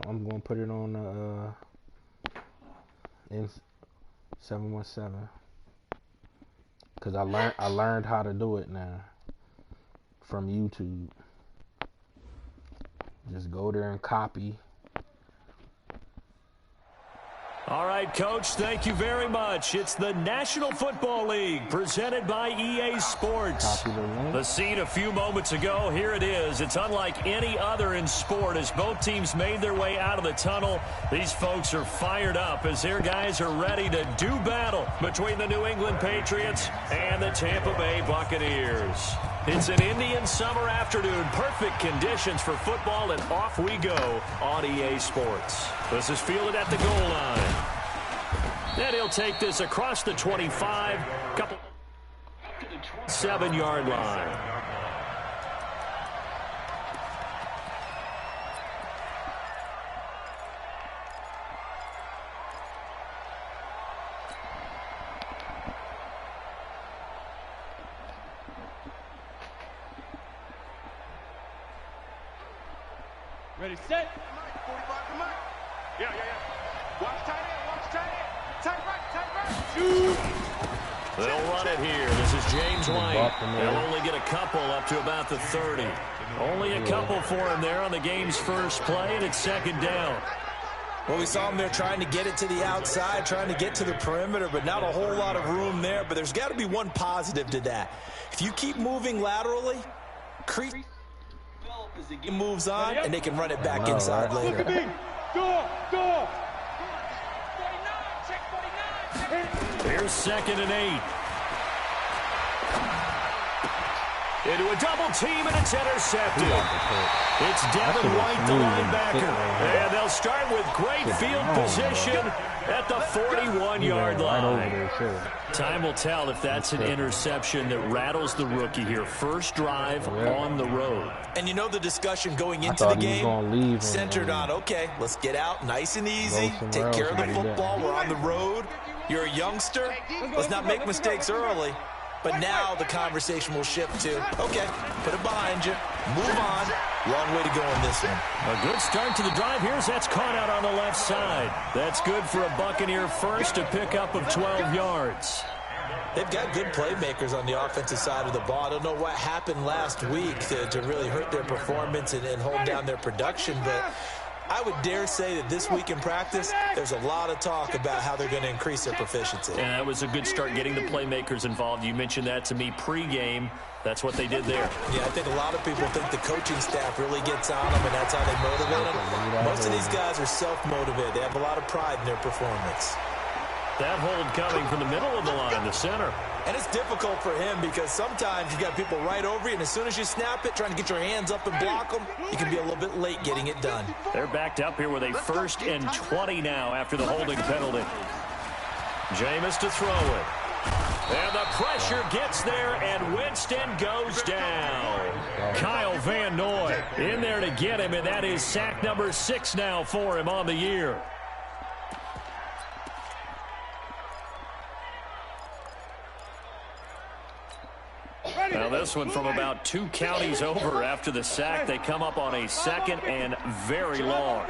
I'm gonna put it on in 717 because I learned how to do it now from YouTube. Just go there and copy. All right, Coach, thank you very much. It's the National Football League presented by EA Sports. The scene a few moments ago, here it is. It's unlike any other in sport as both teams made their way out of the tunnel. These folks are fired up as their guys are ready to do battle between the New England Patriots and the Tampa Bay Buccaneers. It's an Indian summer afternoon. Perfect conditions for football, and off we go on EA Sports. This is fielded at the goal line. And he'll take this across the 25, couple 7-yard line. Ready, set. 45 to Mike. Yeah. Watch tight end. Tight right. Shoot. They'll run it here. This is James White. They'll only get a couple up to about the 30. Only a couple for him there on the game's first play, and it's second down. Well, we saw him there trying to get it to the outside, trying to get to the perimeter, but not a whole lot of room there. But there's got to be one positive to that. If you keep moving laterally, he moves on, and they can run it back inside later. Look at me. Go. Here's 2nd and 8. Into a double team, and it's intercepted. It's Devin White, the linebacker. And they'll start with great field position at the 41-yard line. Time will tell if that's an interception that rattles the rookie here. First drive on the road. And you know the discussion going into the game centered on, okay, let's get out nice and easy, take care of the football, we're on the road. You're a youngster, let's not make mistakes early. But now the conversation will shift to, okay, put it behind you, move on. Long way to go on this one. A good start to the drive here as that's caught out on the left side. That's good for a Buccaneer first, to pick up of 12 yards. They've got good playmakers on the offensive side of the ball. I don't know what happened last week to really hurt their performance and hold down their production, but I would dare say that this week in practice, there's a lot of talk about how they're going to increase their proficiency. Yeah, that was a good start getting the playmakers involved. You mentioned that to me pregame. That's what they did there. Yeah, I think a lot of people think the coaching staff really gets on them, and that's how they motivate them. Most of these guys are self-motivated. They have a lot of pride in their performance. That hold coming from the middle of the line, the center. And it's difficult for him because sometimes you got people right over you, and as soon as you snap it, trying to get your hands up and block them, you can be a little bit late getting it done. They're backed up here with a 1st and 20 now after the holding penalty. Jameis to throw it. And the pressure gets there, and Winston goes down. Kyle Van Noy in there to get him, and that is sack number 6 now for him on the year. Now this one from about 2 counties over after the sack. They come up on a 2nd and very long.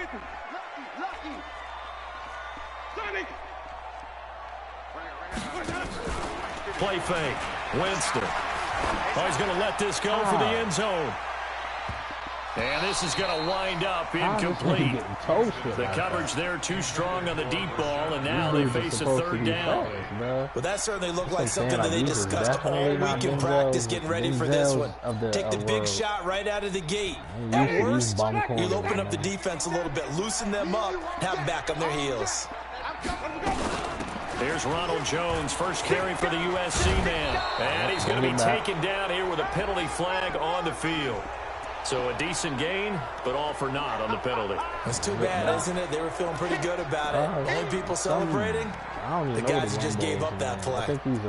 Play fake. Winston. Oh, he's going to let this go for the end zone. And this is going to wind up incomplete. The coverage there too strong on the deep ball, and now they face a 3rd down. Well, that certainly looked like something that they discussed all week in practice, getting ready for this one. Take the big shot right out of the gate. At worst, you'll open up the defense a little bit, loosen them up, have them back on their heels. Here's Ronald Jones, first carry for the USC man. And he's going to be taken down here with a penalty flag on the field. So a decent gain, but all for naught on the penalty. That's too bad, isn't it? They were feeling pretty good about it. Only people celebrating, the guys who just gave up that play. I think he's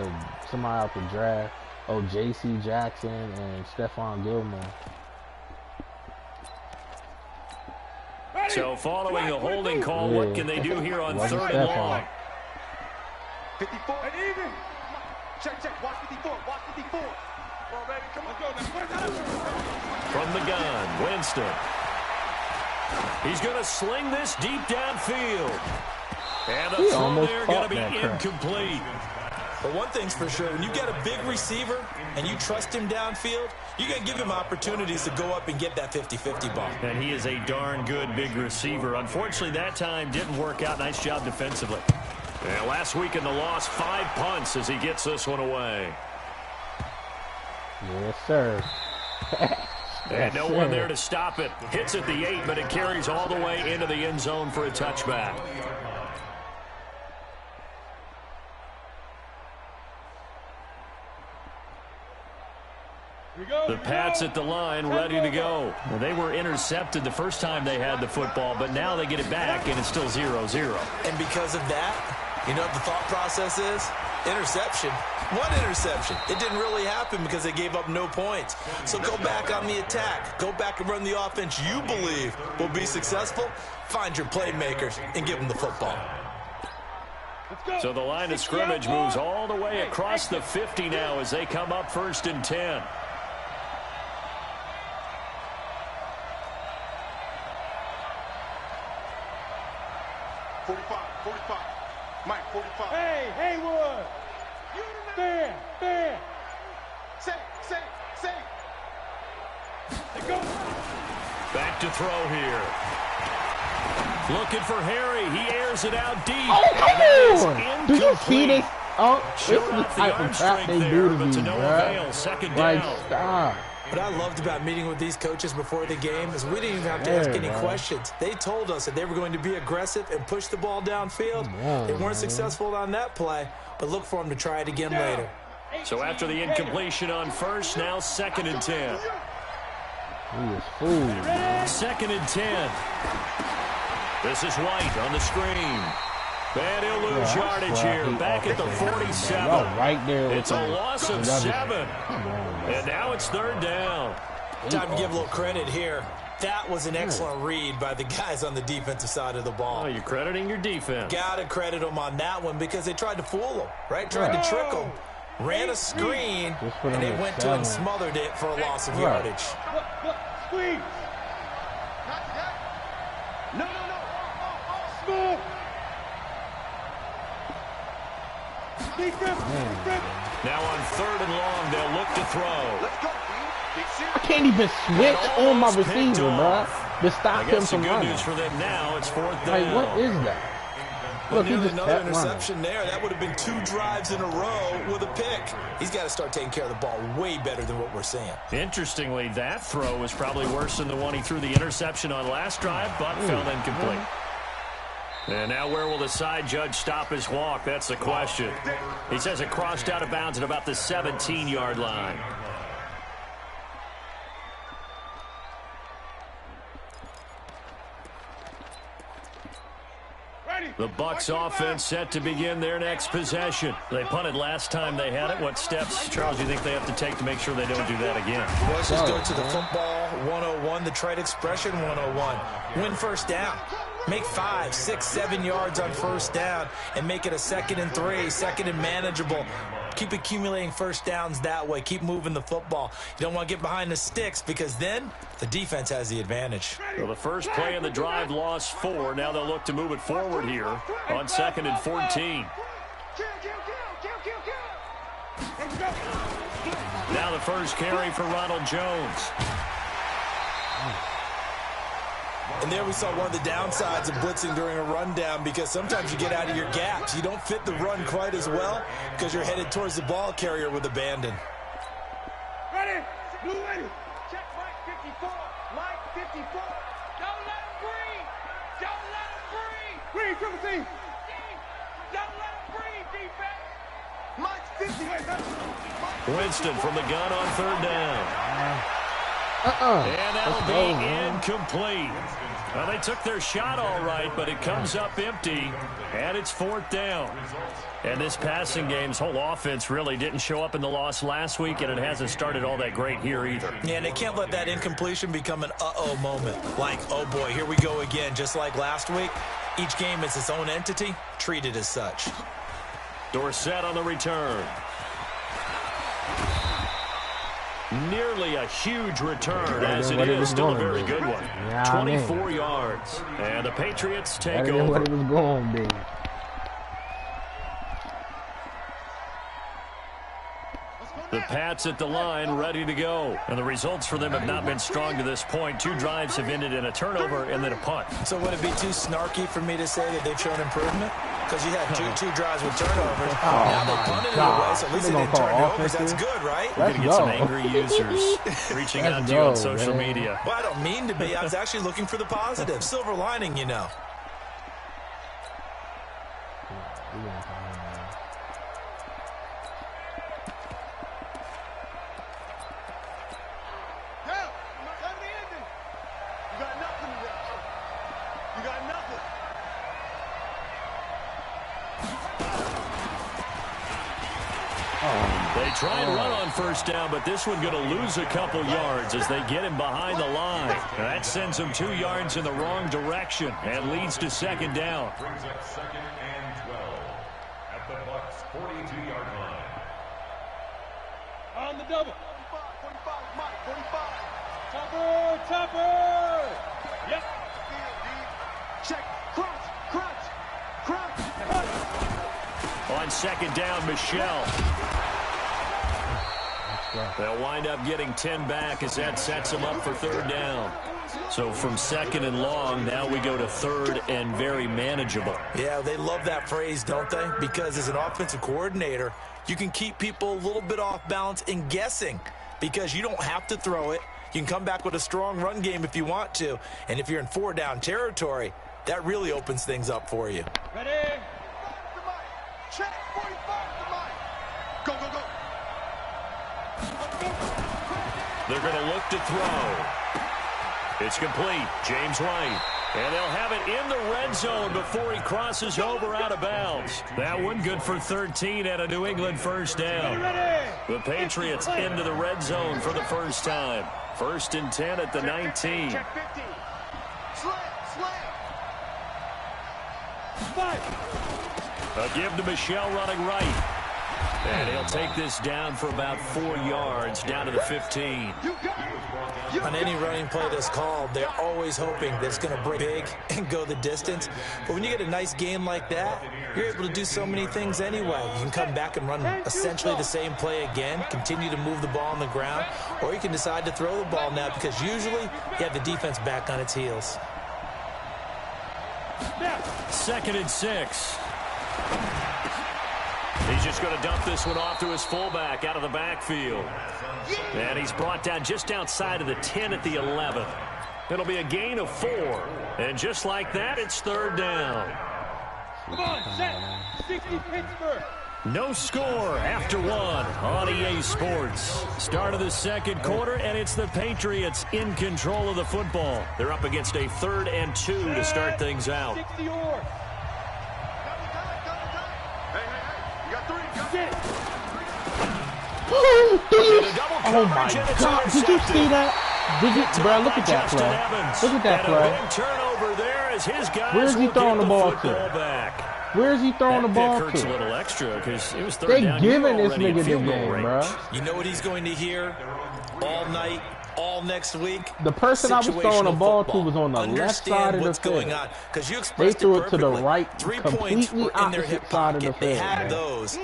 somebody out the draft. Oh, J.C. Jackson and Stephon Gilmore. So following the holding call, what can they do here on 3rd and long? 54 and even. Check. Watch 54. Watch 54. Come on, baby. Come on. From the gun, Winston. He's going to sling this deep downfield. And the throw there going to be incomplete. But one thing's for sure, when you got a big receiver and you trust him downfield, you're going to give him opportunities to go up and get that 50-50 ball. And he is a darn good big receiver. Unfortunately, that time didn't work out. Nice job defensively. And last week in the loss, 5 punts as he gets this one away. Yes, sir. And no one there to stop it. Hits at the 8, but it carries all the way into the end zone for a touchback. The Pats at the line, ready to go. Well, they were intercepted the first time they had the football, but now they get it back, and it's still 0-0. And because of that, you know what the thought process is? Interception. One interception. It didn't really happen because they gave up no points. So go back on the attack. Go back and run the offense you believe will be successful. Find your playmakers and give them the football. So the line of scrimmage moves all the way across the 50 now as they come up 1st and 10. Mike, 45. Hey, Haywood. Fair. Say. Go. Back to throw here. Looking for Harry. He airs it out deep. Oh, come on. Do you see this? Oh, this is the type of crap they do to me, bro. Second like, down. stop. What I loved about meeting with these coaches before the game is we didn't even have to ask any questions. They told us that they were going to be aggressive and push the ball downfield. They weren't successful on that play, but look for them to try it again later. So after the incompletion on 1st, now 2nd and 10. He is fooled. 2nd and 10. This is White on the screen. And he'll lose yardage here. Back at the 47. Right there. It's a loss of 7. And now it's 3rd down. Time to give a little credit here. That was an excellent read by the guys on the defensive side of the ball. Oh, you're crediting your defense. Got to credit them on that one because they tried to fool them, right? Tried to trick them. Ran a screen, and they went to and smothered it for a loss of yardage. Squeeze. No. Smooth. Now on 3rd and long, they'll look to throw. Let's go. I can't even switch on my receiver, bro. To stop him from running. Good news for them now. It's 4th down. Like, what is that? Look, he just another interception there. That would have been 2 drives in a row with a pick. He's got to start taking care of the ball way better than what we're seeing. Interestingly, that throw was probably worse than the one he threw the interception on last drive, but fell incomplete. And now where will the side judge stop his walk? That's the question. He says it crossed out of bounds at about the 17-yard line. The Bucs offense set to begin their next possession. They punted last time they had it. What steps, Charles, do you think they have to take to make sure they don't do that again? Well, let's just go to the football 101, the trade expression 101. Win 1st down. Make 5, 6, 7 yards on 1st down and make it a 2nd and 3, 2nd and manageable. Keep accumulating 1st downs that way. Keep moving the football. You don't want to get behind the sticks because then the defense has the advantage. Well, the first play of the drive lost 4. Now they'll look to move it forward here on 2nd and 14. Now the first carry for Ronald Jones. And there we saw one of the downsides of blitzing during a rundown because sometimes you get out of your gaps. You don't fit the run quite as well because you're headed towards the ball carrier with abandon. Ready? Blue ready. Check Mike 54. Mike 54. Don't let him breathe. Don't let him breathe. Breathe, triple team. Don't let him breathe, defense. Mike 50. Winston from the gun on 3rd down. And that'll be incomplete. Well, they took their shot all right, but it comes up empty, and it's 4th down. And this passing game's whole offense really didn't show up in the loss last week, and it hasn't started all that great here either. Yeah, and they can't let that incompletion become an uh-oh moment. Like, oh boy, here we go again, just like last week. Each game is its own entity, treated as such. Dorsett on the return. Nearly a huge return, as it is still a very good one. 24 yards. And the Patriots take over. What it was going to be. The Pats at the line, ready to go. And the results for them have not been strong to this point. 2 drives have ended in a turnover and then a punt. So would it be too snarky for me to say that they've shown improvement? Because you had two drives with turnovers. Now they punted it away, so at least they didn't turn it over. That's good, right? We're going to get some angry users reaching out to you on social media. Well, I don't mean to be. I was actually looking for the positive. Silver lining, you know. They try and run on first down, but this one going to lose a couple yards as they get him behind the line. That sends him 2 yards in the wrong direction and leads to second down. Brings up 2nd and 12 at the Bucs' 42-yard line. On the double. 45, Mike, 45. Topper. Yep. Check. Crunch. On second down, Michelle. They'll wind up getting 10 back as that sets them up for third down. So from second and long, now we go to third and very manageable. Yeah, they love that phrase, don't they? Because as an offensive coordinator, you can keep people a little bit off balance and guessing because you don't have to throw it. You can come back with a strong run game if you want to. And if you're in 4-down territory, that really opens things up for you. Ready? Check. 45 to Mike. Go. They're going to look to throw. It's complete. James White. And they'll have it in the red zone before he crosses over out of bounds. That one good for 13 at a New England first down. The Patriots into the red zone for the first time. 1st and 10 at the 19. Check 50. Slant. A give to Michelle running right. And he'll take this down for about 4 yards, down to the 15. On any running play that's called, they're always hoping that it's going to break big and go the distance. But when you get a nice game like that, you're able to do so many things anyway. You can come back and run essentially the same play again, continue to move the ball on the ground, or you can decide to throw the ball now because usually you have the defense back on its heels. 2nd and 6. He's just going to dump this one off to his fullback out of the backfield. And he's brought down just outside of the 10 at the 11. It'll be a gain of 4. And just like that, it's third down. Come on, set. 60 Pittsburgh. No score after 1 on EA Sports. Start of the second quarter, and it's the Patriots in control of the football. They're up against a 3rd and 2 to start things out. 60 yards. Oh my God! Did you see that? Bro, look at that play. Look at that play. Turnover there as his guys Where's he throwing the ball to? Where's he throwing the ball hurts to? a little extra because it was third down. They giving this nigga the game, bro. You know what he's going to hear all night, all next week? The person I was throwing the ball to was on the left side of the field. They threw it to the right, completely opposite side of the field. They had those.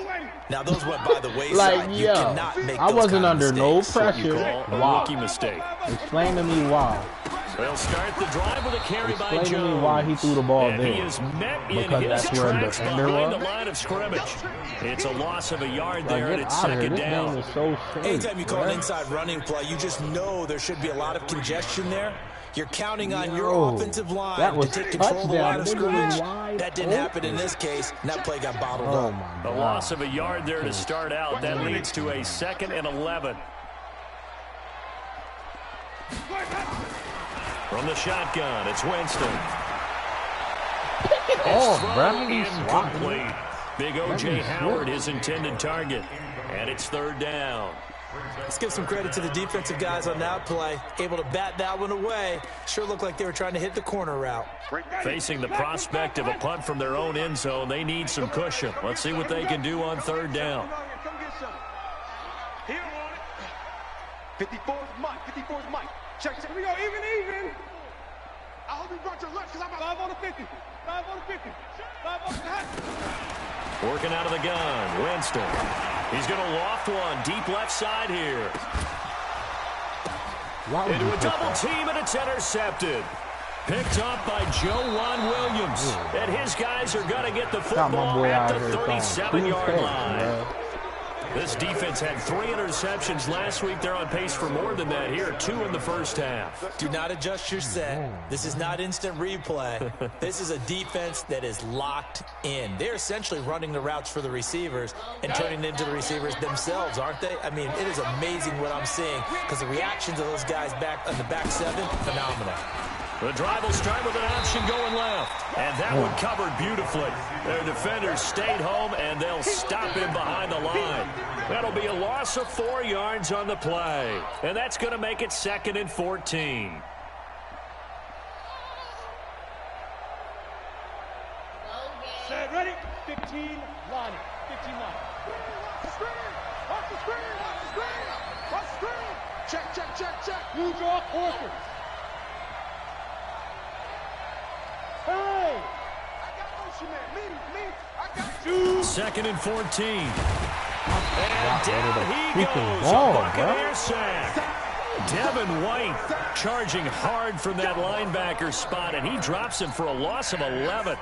Now those went by the wayside. Like, you cannot make those I wasn't under no What you pressure. call a Why? rookie mistake. Explain to me why. They'll start the drive with a carry by Explain Jones. to me why he threw the ball And there. he is met in Because his that's where the tracks defender behind was? the line of scrimmage. It's a loss of a yard Like, there, get and it's out of here. second This down. game is so safe, Anytime you call bro. an inside running play, you just know there should be a lot of congestion there. You're counting on your Yo, offensive line that was to take control of the line of touchdown. Nigga was scrimmage. wide That didn't happen in this case, and that play got bottled Oh up. my A God. loss of a yard there to start out. That leads to a 2nd and 11. From the shotgun, it's Winston. Oh, bro. Incomplete. Big O.J. Howard, his intended target. And it's third down. Let's give some credit to the defensive guys on that play. Able to bat that one away. Sure looked like they were trying to hit the corner route. Facing the prospect of a punt from their own end zone, they need some cushion. Let's see what they can do on third down. 54's Mike. 54's Mike. Check. Here we go. Even. I hope you brought your lunch because I'm 5 on the 50. 5 on the 50. 5 on the 50. Working out of the gun. Winston. He's going to loft one. Deep left side here. Into a double team, and it's intercepted. Picked up by Juwan Williams. And his guys are going to get the football at the 37-yard line. This defense had 3 interceptions last week. They're on pace for more than that here. 2 in the first half. Do not adjust your set. This is not instant replay. This is a defense that is locked in. They're essentially running the routes for the receivers and turning it into the receivers themselves, aren't they? I mean, it is amazing what I'm seeing because the reactions of those guys back on the back 7, phenomenal. The drive will start with an option going left. And that one covered beautifully. Their defenders stayed home, and they'll stop him behind the line. That'll be a loss of 4 yards on the play. And that's going to make it 2nd and 14. Set, ready? 15 line. 15 line. Watch the screen. Watch the screen. Watch the screen. Watch the screen. Check. New draw, Orford. Hey! I got motion, man. Me. I got you. 2nd and 14. And down he goes. A Buccaneer sack. Devin White charging hard from that linebacker spot, and he drops him for a loss of 11.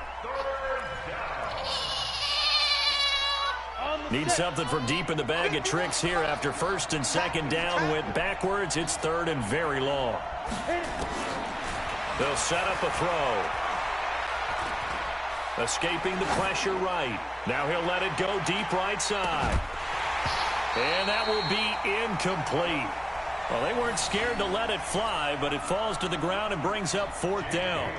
Need something from deep in the bag of tricks here after 1st and 2nd down went backwards. It's 3rd and very long. They'll set up a throw. Escaping the pressure right. Now he'll let it go deep right side. And that will be incomplete. Well, they weren't scared to let it fly, but it falls to the ground and brings up 4th down.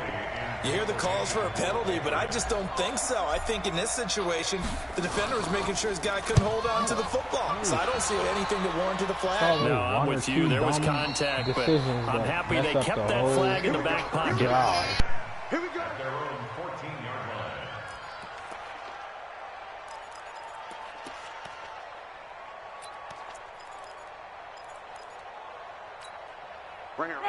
You hear the calls for a penalty, but I just don't think so. I think in this situation, the defender was making sure his guy couldn't hold on to the football. So I don't see anything that warranted the flag. No, I'm with you. There was contact, but I'm happy they kept that flag in the back pocket. Here we go. Their own 14-yard line.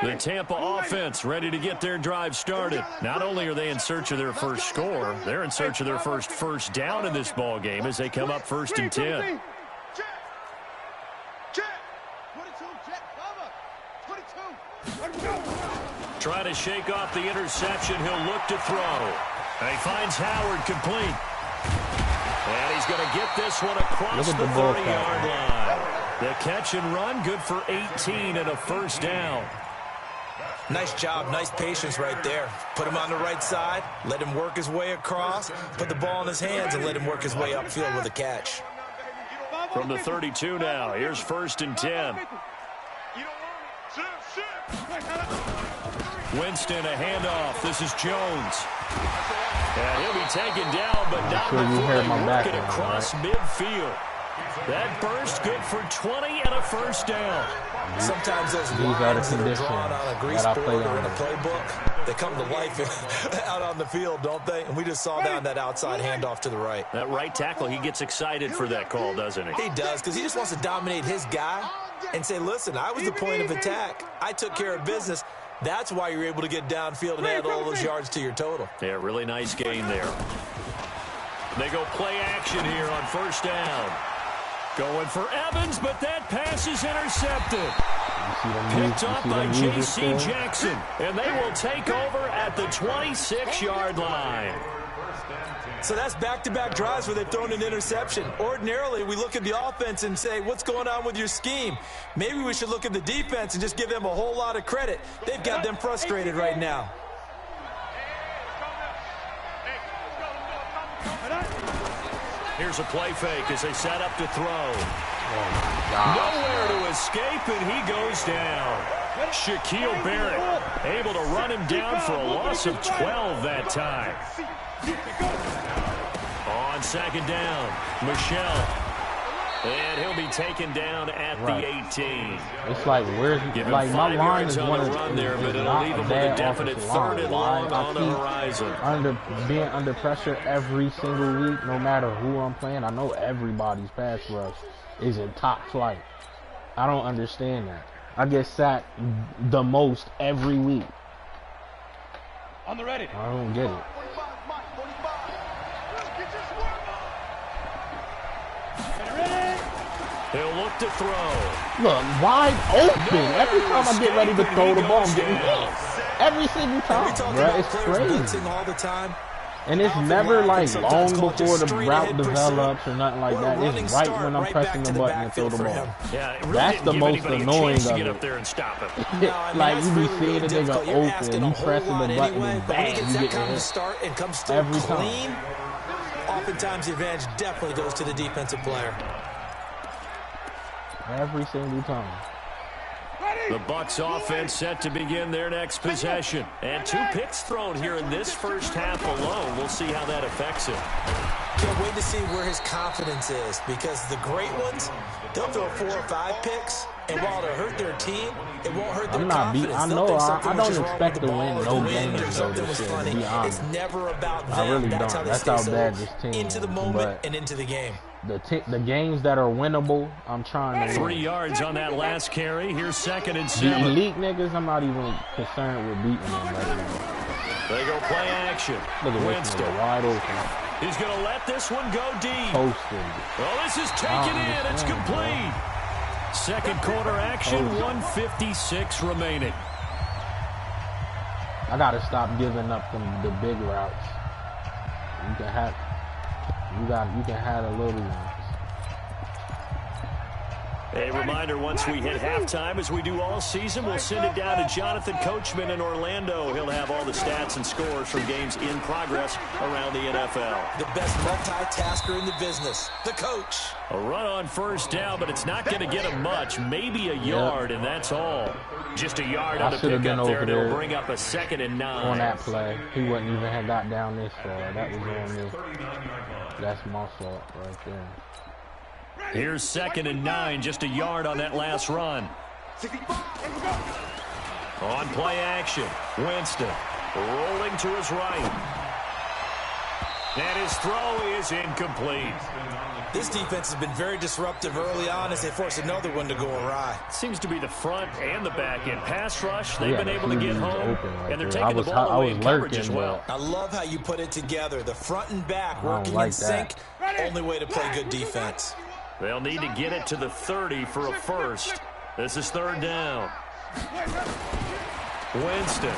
The Tampa offense ready to get their drive started. Not only are they in search of their first score, they're in search of their first down in this ball game as they come up 1st and 10. Trying to shake off the interception. He'll look to throw. And he finds Howard complete. And he's going to get this one across the 30-yard line. The catch and run, good for 18 and a 1st down. Nice job, nice patience right there. Put him on the right side, let him work his way across, put the ball in his hands, and let him work his way upfield with a catch. From the 32 now, here's 1st and 10. Winston, a handoff. This is Jones. And he'll be taken down, but not before they work it across midfield. That burst good for 20 and a 1st down. Sometimes those lines that are drawn on a grease board or in a playbook, they come to life out on the field, don't they? And we just saw down that outside handoff to the right. That right tackle, he gets excited for that call, doesn't he? He does, because he just wants to dominate his guy and say, listen, I was the point of attack. I took care of business. That's why you're able to get downfield and add all those yards to your total. Yeah, really nice gain there. They go play action here on 1st down. Going for Evans, but that pass is intercepted. Picked up by J.C. Jackson, and they will take over at the 26-yard line. So that's back-to-back drives where they've thrown an interception. Ordinarily, we look at the offense and say, what's going on with your scheme? Maybe we should look at the defense and just give them a whole lot of credit. They've got them frustrated right now. Here's a play fake as they set up to throw. Nowhere to escape, and he goes down. Shaquille Barrett able to run him down for a loss of 12 that time. On 2nd down, Michelle. And he'll be taken down at the 18. It's like, where's like my line is one of run there, but it'll leave him with a definite 3rd and long on the horizon. Being under pressure every single week, no matter who I'm playing. I know everybody's pass rush is in top flight. I don't understand that. I get sacked the most every week. On the ready. I don't get it. He'll look to throw. Look, wide open. Every time I get ready to throw the ball, I'm getting hit. Every single time, bro. It's crazy. All the time. And it's never like long before the route develops or nothing like that. It's right when I'm pressing the button to throw the ball. Yeah, really that's the most annoying of get it. Up there and stop it. Like you be seeing a nigga open, you pressing the button, and bang, you get hit. Start and comes through Every clean. time. Oftentimes the advantage definitely goes to the defensive player. Every single time. The Bucs offense set to begin their next possession. And 2 picks thrown here in this first half alone. We'll see how that affects him. Can't wait to see where his confidence is, because the great ones, they'll throw 4 or 5 picks, and while it'll hurt their team, it won't hurt their confidence. I know I don't expect to win no games though this year, to be honest. It's never about them. I really That's don't. how That's how bad this team is. into the moment and into the game. The games that are winnable, I'm trying to win. 3 yards on that last carry. Here's 2nd and The 7. elite niggas, I'm not even concerned with beating them right now. They go play action. Look at this nigga, wide open. He's going to let this one go deep. Posted. Well, this is taken in. It's complete. Second quarter action, 1:56 remaining. I gotta stop giving up the big routes. You can have the little ones. A reminder, once we hit halftime, as we do all season, we'll send it down to Jonathan Coachman in Orlando. He'll have all the stats and scores from games in progress around the NFL. The best multitasker in the business, the coach. A run on first down, but it's not going to get him much. Maybe a yard, and that's all. Just a yard on the pickup there, and it'll bring up a 2nd and 9. On that play, he wouldn't even have got down this far. That was on me. That's my fault right there. Here's 2nd and 9, just a yard on that last run. On play action, Winston rolling to his right. And his throw is incomplete. This defense has been very disruptive early on as they force another one to go awry. Seems to be the front and the back end. Pass rush, they've been able to get home, and they're taking the ball away in coverage as well. I love how you put it together. The front and back working in sync. Only way to play good defense. They'll need to get it to the 30 for a first. This is 3rd down. Winston.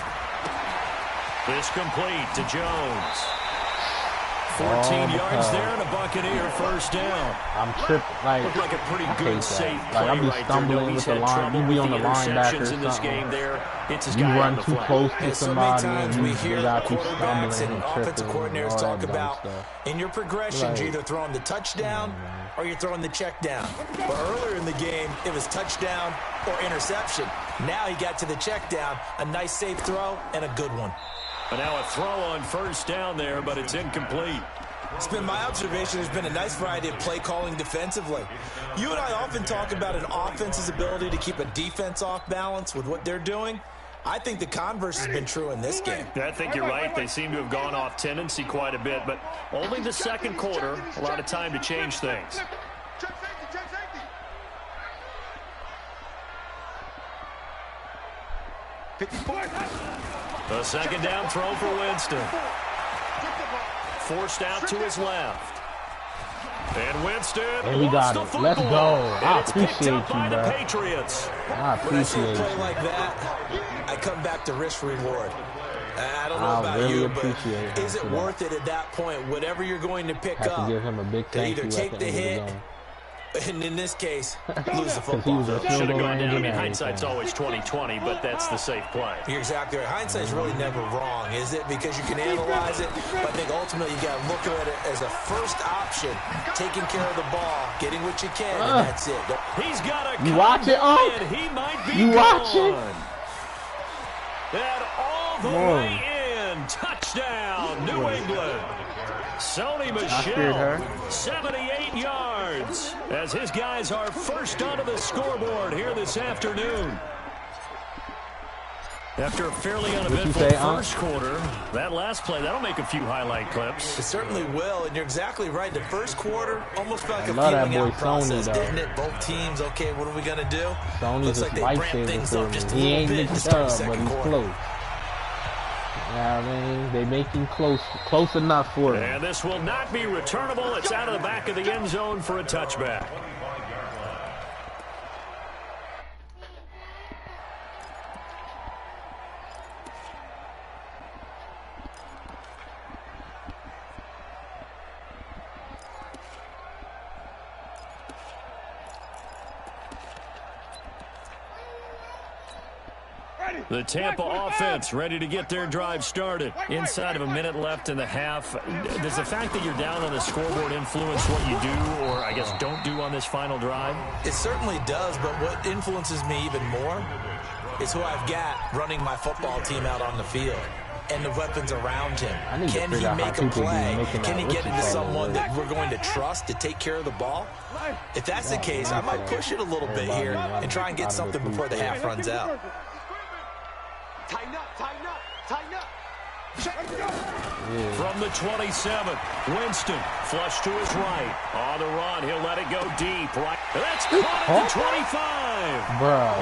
This complete to Jones. 14 yards there and a Buccaneer first down. I'm tripping. Looked like a pretty good, safe play I be right stumbling there. No, with the line. You be on the linebacker in this game there. It's his you guy run too close to somebody and we you hear got you quarterbacks stumbling and and offensive tripping coordinators and all talk that about stuff. in your progressions, you're either throwing the touchdown or you're throwing the check down. But earlier in the game, it was touchdown or interception. Now he got to the check down, a nice safe throw and a good one. And now a throw on first down there, but it's incomplete. It's been my observation there's been a nice variety of play calling defensively. You and I often talk about an offense's ability to keep a defense off balance with what they're doing. I think the converse has been true in this game. I think you're right. They seem to have gone off tendency quite a bit, but only the second quarter, a lot of time to change things. The 2nd down throw for Winston. Forced out to his left. And Winston And we got it. Let's go. I appreciate you, by bro. the Patriots. I appreciate When I see a play you. like that, I come back to risk reward. I don't know I about really you, but appreciate him is it for worth it at that point? Whatever you're going to pick Have up, to give him a big to thank either you take at the the end hit, of the game. and in this case, lose the Because he was football. a Should field have goal gone range down. I and mean, hindsight's everything. always 20/20, but that's the safe play. You're exactly right. Hindsight's really never wrong, is it? Because you can analyze it, but I think ultimately you got to look at it as a first option, taking care of the ball, getting what you can, and that's it. He's got a You watch it, and he might be You watch it? gone. And all the Whoa. way in. Touchdown, New England. Sony scared her. Michel, 78 yards, as his guys are first onto the scoreboard here this afternoon. After a fairly uneventful first quarter, that last play, that'll make a few highlight clips. It certainly will, and you're exactly right. The first quarter almost felt like a feeling out process, didn't it? Both teams, okay, what are we going to do? Looks like they ramped things up just a little bit to start the second quarter. Close. Yeah, I mean, they make him close enough for him. And this will not be returnable. It's out of the back of the end zone for a touchback. The Tampa offense ready to get their drive started. Inside of a minute left in the half. Does the fact that you're down on the scoreboard influence what you do, or I guess don't do on this final drive? It certainly does, but what influences me even more is who I've got running my football team out on the field and the weapons around him. Can he make a play? Can he get into someone that we're going to trust to take care of the ball? If that's the case, I might push it a little bit here and try and get something before the half runs out. Tighten up, tighten up, tighten up. From the 27, Winston, flush to his right. On the run, he'll let it go deep. Right. That's caught at the 25. Bro,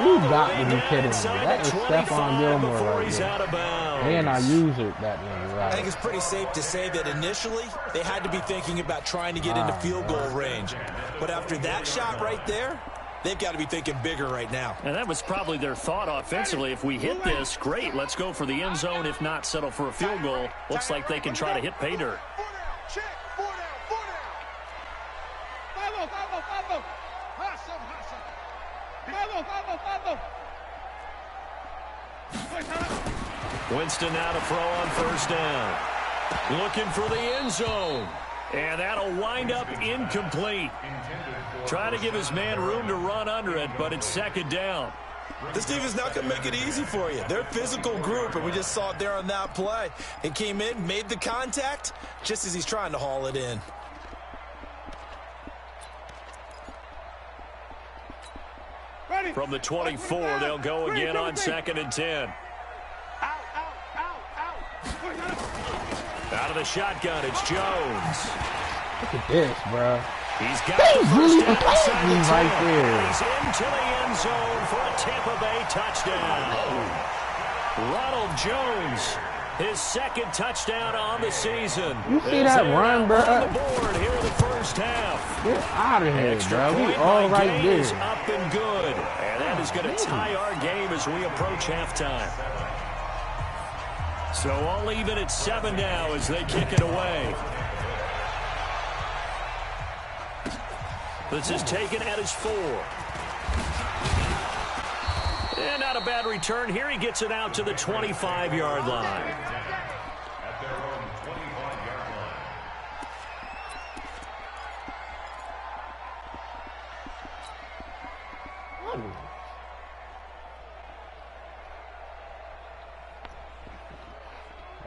you got to be kidding me. That is Stephon Gilmore right there. And I use it that way, right? I think it's pretty safe to say that initially they had to be thinking about trying to get into field goal range. But after that shot right there, they've got to be thinking bigger right now. And that was probably their thought offensively. If we hit this, great. Let's go for the end zone. If not, settle for a field goal. Looks like they can try to hit pay dirt. Winston now to throw on first down. Looking for the end zone. And that'll wind up incomplete. Trying to give his man room to run under it, but it's second down. This team is not going to make it easy for you. They're a physical group, and we just saw it there on that play. It came in, made the contact, just as he's trying to haul it in. From the 24, they'll go again on 2nd and 10. Out of the shotgun, it's Jones. Look at this, bro. He's got the first down right there. He's into the end zone for a Tampa Bay touchdown. Ronald Jones, his second touchdown on the season. You see that run, bro? On the board here in the first half. Get out of here, Extra bro. point We all right there. is up and good. And that is going to tie our game as we approach halftime. So I'll leave it at 7 now as they kick it away. This is taken at his 4. And not a bad return. Here he gets it out to the 25-yard line. At their own 25-yard line.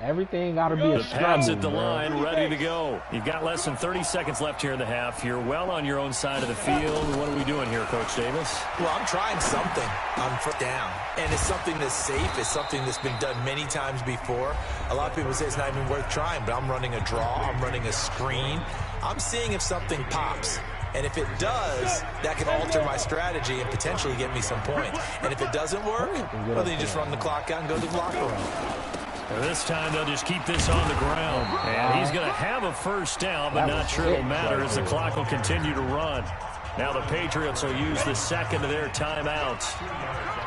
Everything got to be a struggle. Pass at the line, ready to go. You've got less than 30 seconds left here in the half. You're well on your own side of the field. What are we doing here, Coach Davis? Well, I'm trying something on foot down, and it's something that's safe. It's something that's been done many times before. A lot of people say it's not even worth trying, but I'm running a draw. I'm running a screen. I'm seeing if something pops. And if it does, that can alter my strategy and potentially get me some points. And if it doesn't work, well, then you just run the clock out and go to the locker room. And this time they'll just keep this on the ground. And he's going to have a first down, but not sure it'll matter as the clock will continue to run. Now the Patriots will use the second of their timeouts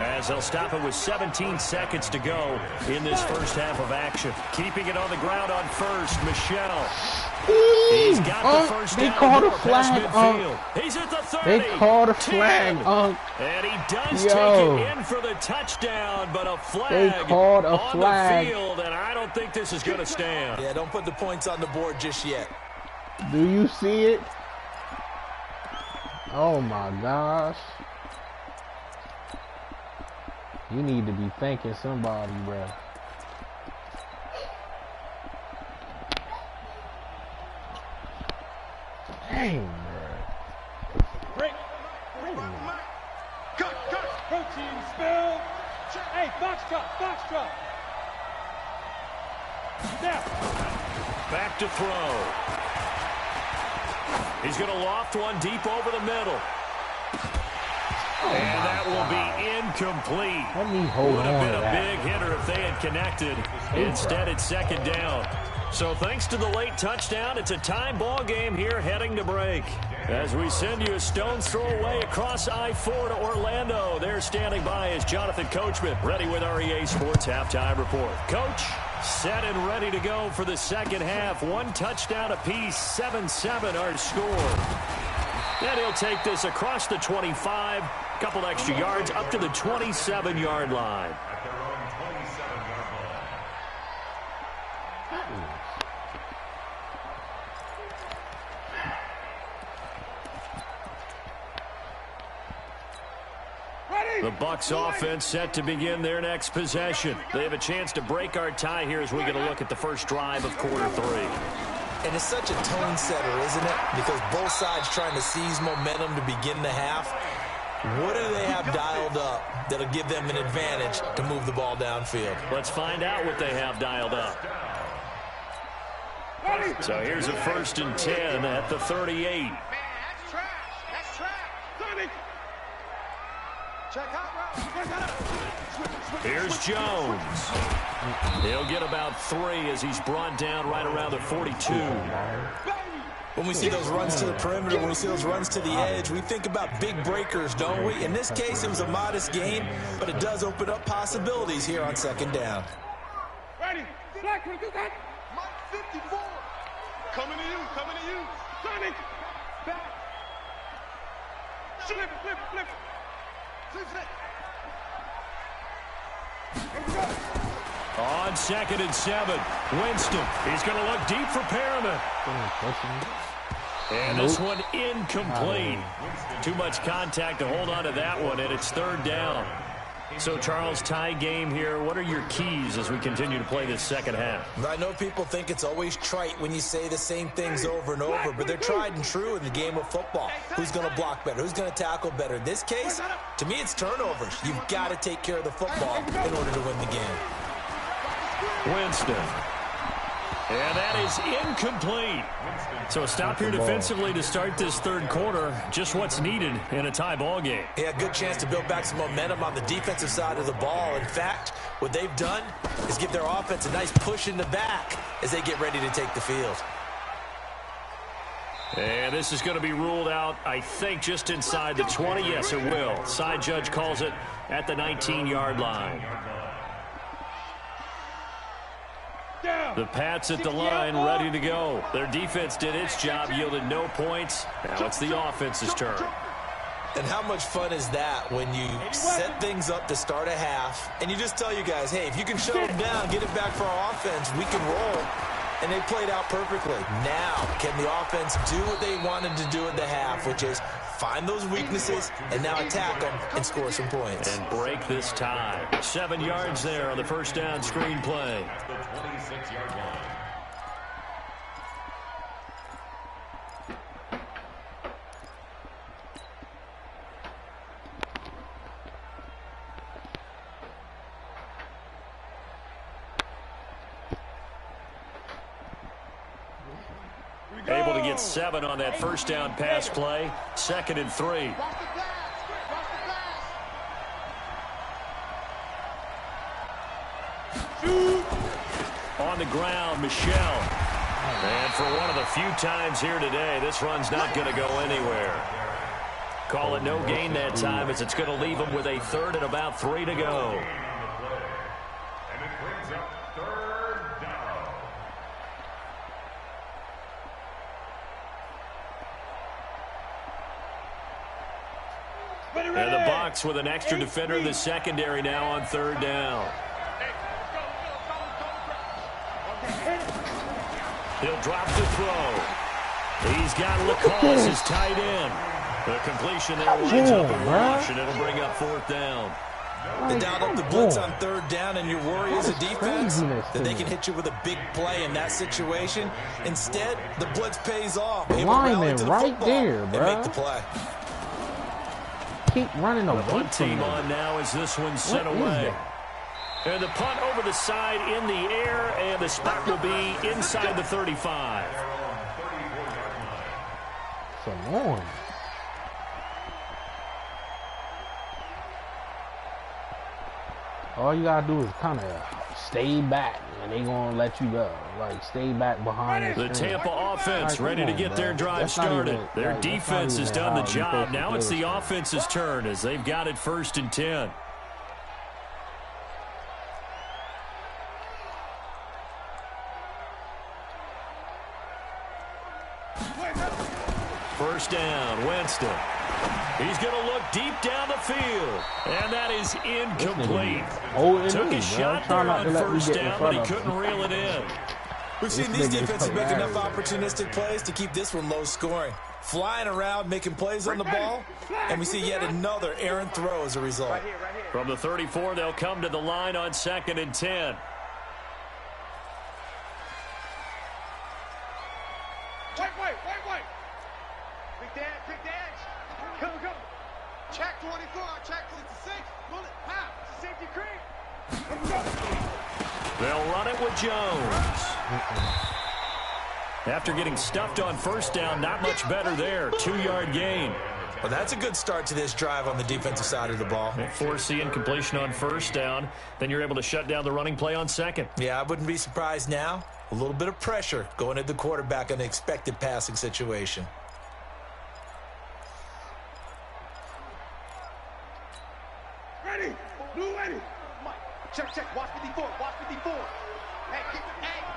as they'll stop it with 17 seconds to go in this first half of action. Keeping it on the ground on first, Michelle. He's got the first down. They called a flag. He's at the 30. They called a flag. And he does take it in for the touchdown, but a flag on the field, and I don't think this is going to stand. Yeah, don't put the points on the board just yet. Do you see it? Oh, my gosh. You need to be thanking somebody, bro. Dang, bro. Break. Cut. Protein spill. Hey, box truck. Now. Back to throw. He's going to loft one deep over the middle. And that will be incomplete. Would have been a big hitter if they had connected. Instead, it's second down. So thanks to the late touchdown, it's a tie ball game here heading to break. As we send you a stone's throw away across I-4 to Orlando. There standing by is Jonathan Coachman, ready with our EA Sports Halftime Report. Coach, set and ready to go for the second half. One touchdown apiece, 7-7 our score. And he'll take this across the 25, couple extra yards up to the 27-yard line. The Bucs offense set to begin their next possession. They have a chance to break our tie here as we get a look at the first drive of quarter 3. And it's such a tone setter, isn't it? Because both sides trying to seize momentum to begin the half. What do they have dialed up that'll give them an advantage to move the ball downfield? Let's find out what they have dialed up. So here's a 1st and 10 at the 38. Man, that's trash. That's trash. Check out. Here's Jones. He'll get about 3 as he's brought down right around the 42. When we see those runs to the perimeter, when we see those runs to the edge, we think about big breakers, don't we? In this case, it was a modest gain, but it does open up possibilities here on second down. Ready. Black, can we do that? Mike 54. Coming to you. Sonic. Back. Flip it. On 2nd and 7, Winston. He's going to look deep for Perriman. And this one incomplete. Too much contact to hold on to that one, and it's 3rd down. So, Charles, tie game here. What are your keys as we continue to play this second half? I know people think it's always trite when you say the same things over and over, but they're tried and true in the game of football. Who's going to block better? Who's going to tackle better? In this case, to me, it's turnovers. You've got to take care of the football in order to win the game. Winston. And that is incomplete. So a stop here defensively to start this 3rd quarter. Just what's needed in a tie ball game. Yeah, good chance to build back some momentum on the defensive side of the ball. In fact, what they've done is give their offense a nice push in the back as they get ready to take the field. And this is going to be ruled out, I think, just inside the 20. Yes, it will. Side judge calls it at the 19-yard line. The Pats at the line, ready to go. Their defense did its job, yielded no points. Now it's the offense's turn. And how much fun is that when you set things up to start a half, and you just tell you guys, hey, if you can shut them down, get it back for our offense, we can roll. And they played out perfectly. Now, can the offense do what they wanted to do at the half, which is find those weaknesses and now attack them and score some points. And break this tie. 7 yards there on the first down screen play. The 26-yard line. Able to get 7 on that first down pass play. 2nd and 3. On the ground, Michelle. And for one of the few times here today, this run's not going to go anywhere. Call it no gain that time as it's going to leave them with a 3rd and about 3 to go. And it brings up 3rd down. And the Bucs with an extra defender in the secondary now on 3rd down. He'll drop the throw. He's got Lacoste, his tight end. The completion there winds up a rush, and it'll bring up 4th down. They dialed up the blitz on 3rd down, and your worry as a defense that they can hit you with a big play in that situation. Instead, the blitz pays off. Able to rally to the football and make the play. keep running away from team on now as this one's sent away. And the punt over the side in the air, and the spot will be inside the 35. It's annoying. All you gotta do is kind of stay back, and they gonna let you go. Like, stay back behind the Tampa offense ready to get their drive started. Their defense has done the job. Now it's the offense's turn as they've got it 1st and 10. First down, Winston. He's going to look deep down the field, and that is incomplete. Took a shot there on first down, but he couldn't reel it in. We've seen these defenses make enough opportunistic plays to keep this one low scoring. Flying around, making plays on the ball, and we see yet another errant throw as a result. From the 34, they'll come to the line on 2nd and 10. Wait. Big dance. Go. Check 24, check 66. Bullet, half. Safety creep. They'll run it with Jones. After getting stuffed on first down, not much better there. 2-yard gain. Well, that's a good start to this drive on the defensive side of the ball. Force the incompletion on first down. Then you're able to shut down the running play on 2nd. Yeah, I wouldn't be surprised now. A little bit of pressure going at the quarterback in an expected passing situation. Ready. Blue ready. Mike, check. Watch 54. Hey,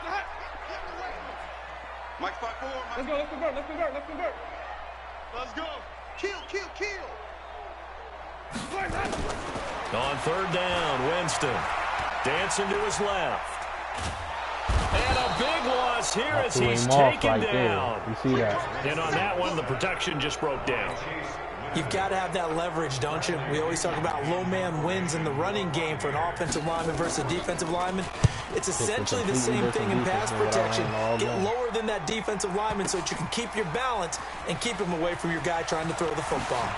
hut. Mike, 5-4. Let's convert. Let's go. Kill. On 3rd down, Winston. Dancing to his left. And a big loss here as he's taken down. You see that? And on that one, the protection just broke down. You've got to have that leverage, don't you? We always talk about low man wins in the running game for an offensive lineman versus a defensive lineman. It's essentially the same thing in pass protection. Get lower than that defensive lineman so that you can keep your balance and keep him away from your guy trying to throw the football.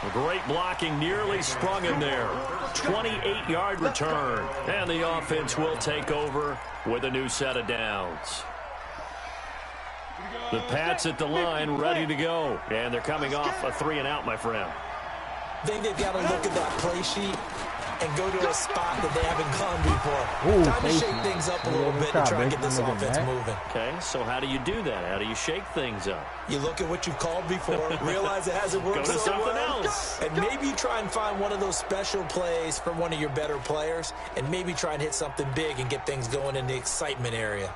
A great blocking nearly sprung him there. 28-yard return. And the offense will take over with a new set of downs. The Pats at the line ready to go. And they're coming off a 3-and-out, my friend. I think they've got to look at that play sheet and go to a spot that they haven't gone before. Time to shake things up a little bit and try and get this offense moving. Okay, so how do you do that? How do you shake things up? You look at what you've called before, realize it hasn't worked go to so something well, else. and maybe you try and find one of those special plays from one of your better players, and maybe try and hit something big and get things going in the excitement area.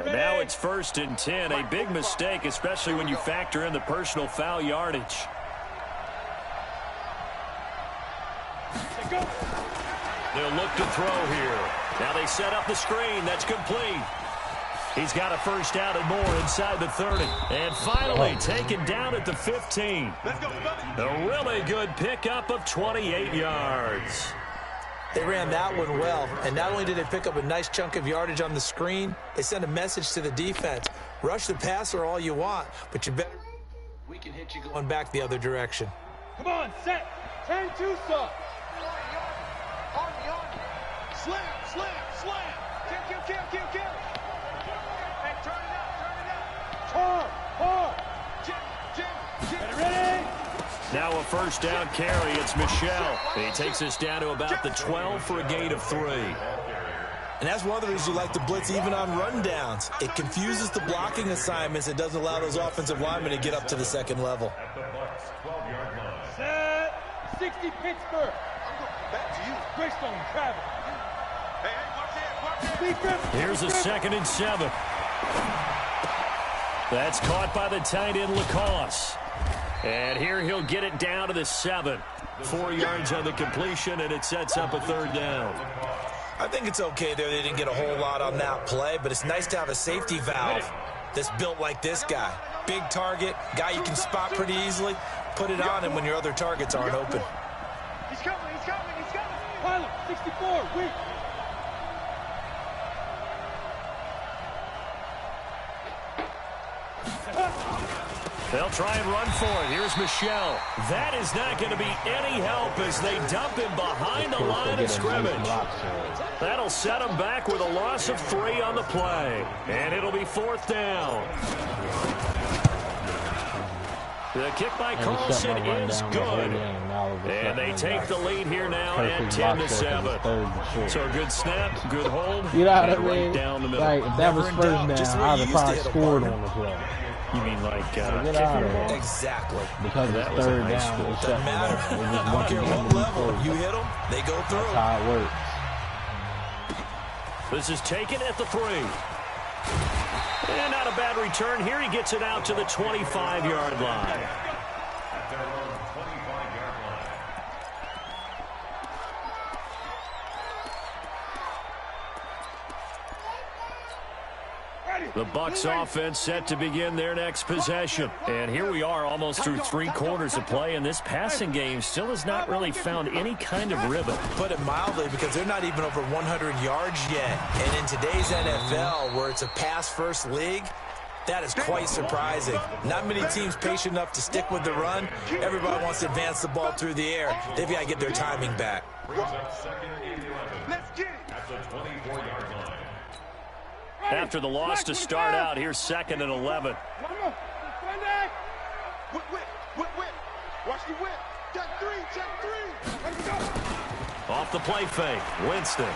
Now it's 1st and 10. A big mistake, especially when you factor in the personal foul yardage. They'll look to throw here. Now they set up the screen. That's complete. He's got a first down and more inside the 30. And finally taken down at the 15. A really good pickup of 28 yards. They ran that one well, and not only did they pick up a nice chunk of yardage on the screen, they sent a message to the defense. Rush the passer all you want, but you better. We can hit you going back the other direction. Come on, set. Turn 2 sub. Slam. Kill. Hey, turn it up. Hard. Jim. Ready? Now a first down carry. It's Michel. He takes us down to about the 12 for a gain of 3. And that's one of the reasons you like to blitz even on rundowns. It confuses the blocking assignments. It doesn't allow those offensive linemen to get up to the second level. Set. 60 Pittsburgh. I'm going back to you. Greystone, travel. Hey, here's a 2nd and 7. That's caught by the tight end, Lacoste. And here he'll get it down to the 7. 4 yards on the completion, and it sets up a 3rd down. I think it's okay there. They didn't get a whole lot on that play, but it's nice to have a safety valve that's built like this guy. Big target, guy you can spot pretty easily. Put it on him when your other targets aren't open. He's coming. Pilot, 64, weak. They'll try and run for it. Here's Michelle. That is not going to be any help as they dump him behind the line of scrimmage. That'll set him back with a loss of 3 on the play. And it'll be 4th down. The kick by Carlson is good. And they take the lead here now at 10-7. So a good snap, good hold. You know what I mean? Right down the middle. Like, if that was first down, I would have probably scored on the play. You mean like get out of there. Exactly. Because it's 3rd down. It doesn't matter. I don't care what level. You hit them, they go through. That's how it works. This is taken at the 3. And not a bad return here. He gets it out to the 25-yard line. At their own 25-yard line. The Bucs offense set to begin their next possession. And here we are almost through 3 quarters of play, and this passing game still has not really found any kind of rhythm. Put it mildly, because they're not even over 100 yards yet. And in today's NFL, where it's a pass-first league, that is quite surprising. Not many teams patient enough to stick with the run. Everybody wants to advance the ball through the air. They've got to get their timing back. Brings up 2nd and 11. Let's get it. At the 24-yard line. After the loss to start out, here's 2nd and 11. Watch the whip. Check 3, check 3. Let's go. Off the play fake, Winston.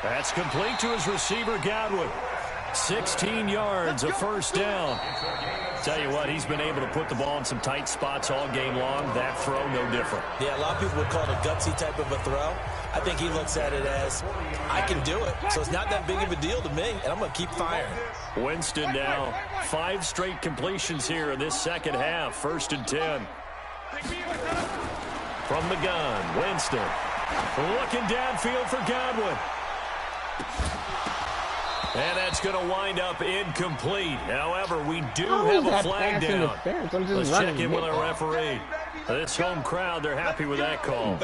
That's complete to his receiver, Godwin. 16 yards, a first down. Tell you what, he's been able to put the ball in some tight spots all game long. That throw, no different. Yeah, a lot of people would call it a gutsy type of a throw. I think he looks at it as, I can do it. So it's not that big of a deal to me, and I'm going to keep firing. Winston now, 5 straight completions here in this second half. 1st and 10. From the gun, Winston. Looking downfield for Godwin. And that's going to wind up incomplete. However, we do have a flag down. Let's check in with our referee. This home crowd, they're happy with that call.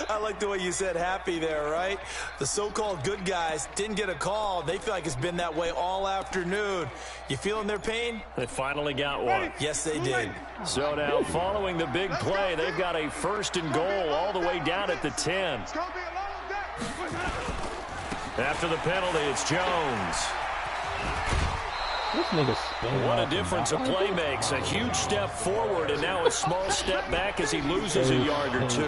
I like the way you said happy there, right? The so-called good guys didn't get a call. They feel like it's been that way all afternoon. You feeling their pain? They finally got one. Yes, they did. So now, following the big play, they've got a 1st and goal all the way down at the 10. After the penalty, it's Jones. This nigga's spinning. What a difference a play makes. A huge step forward and now a small step back as he loses a yard or 2.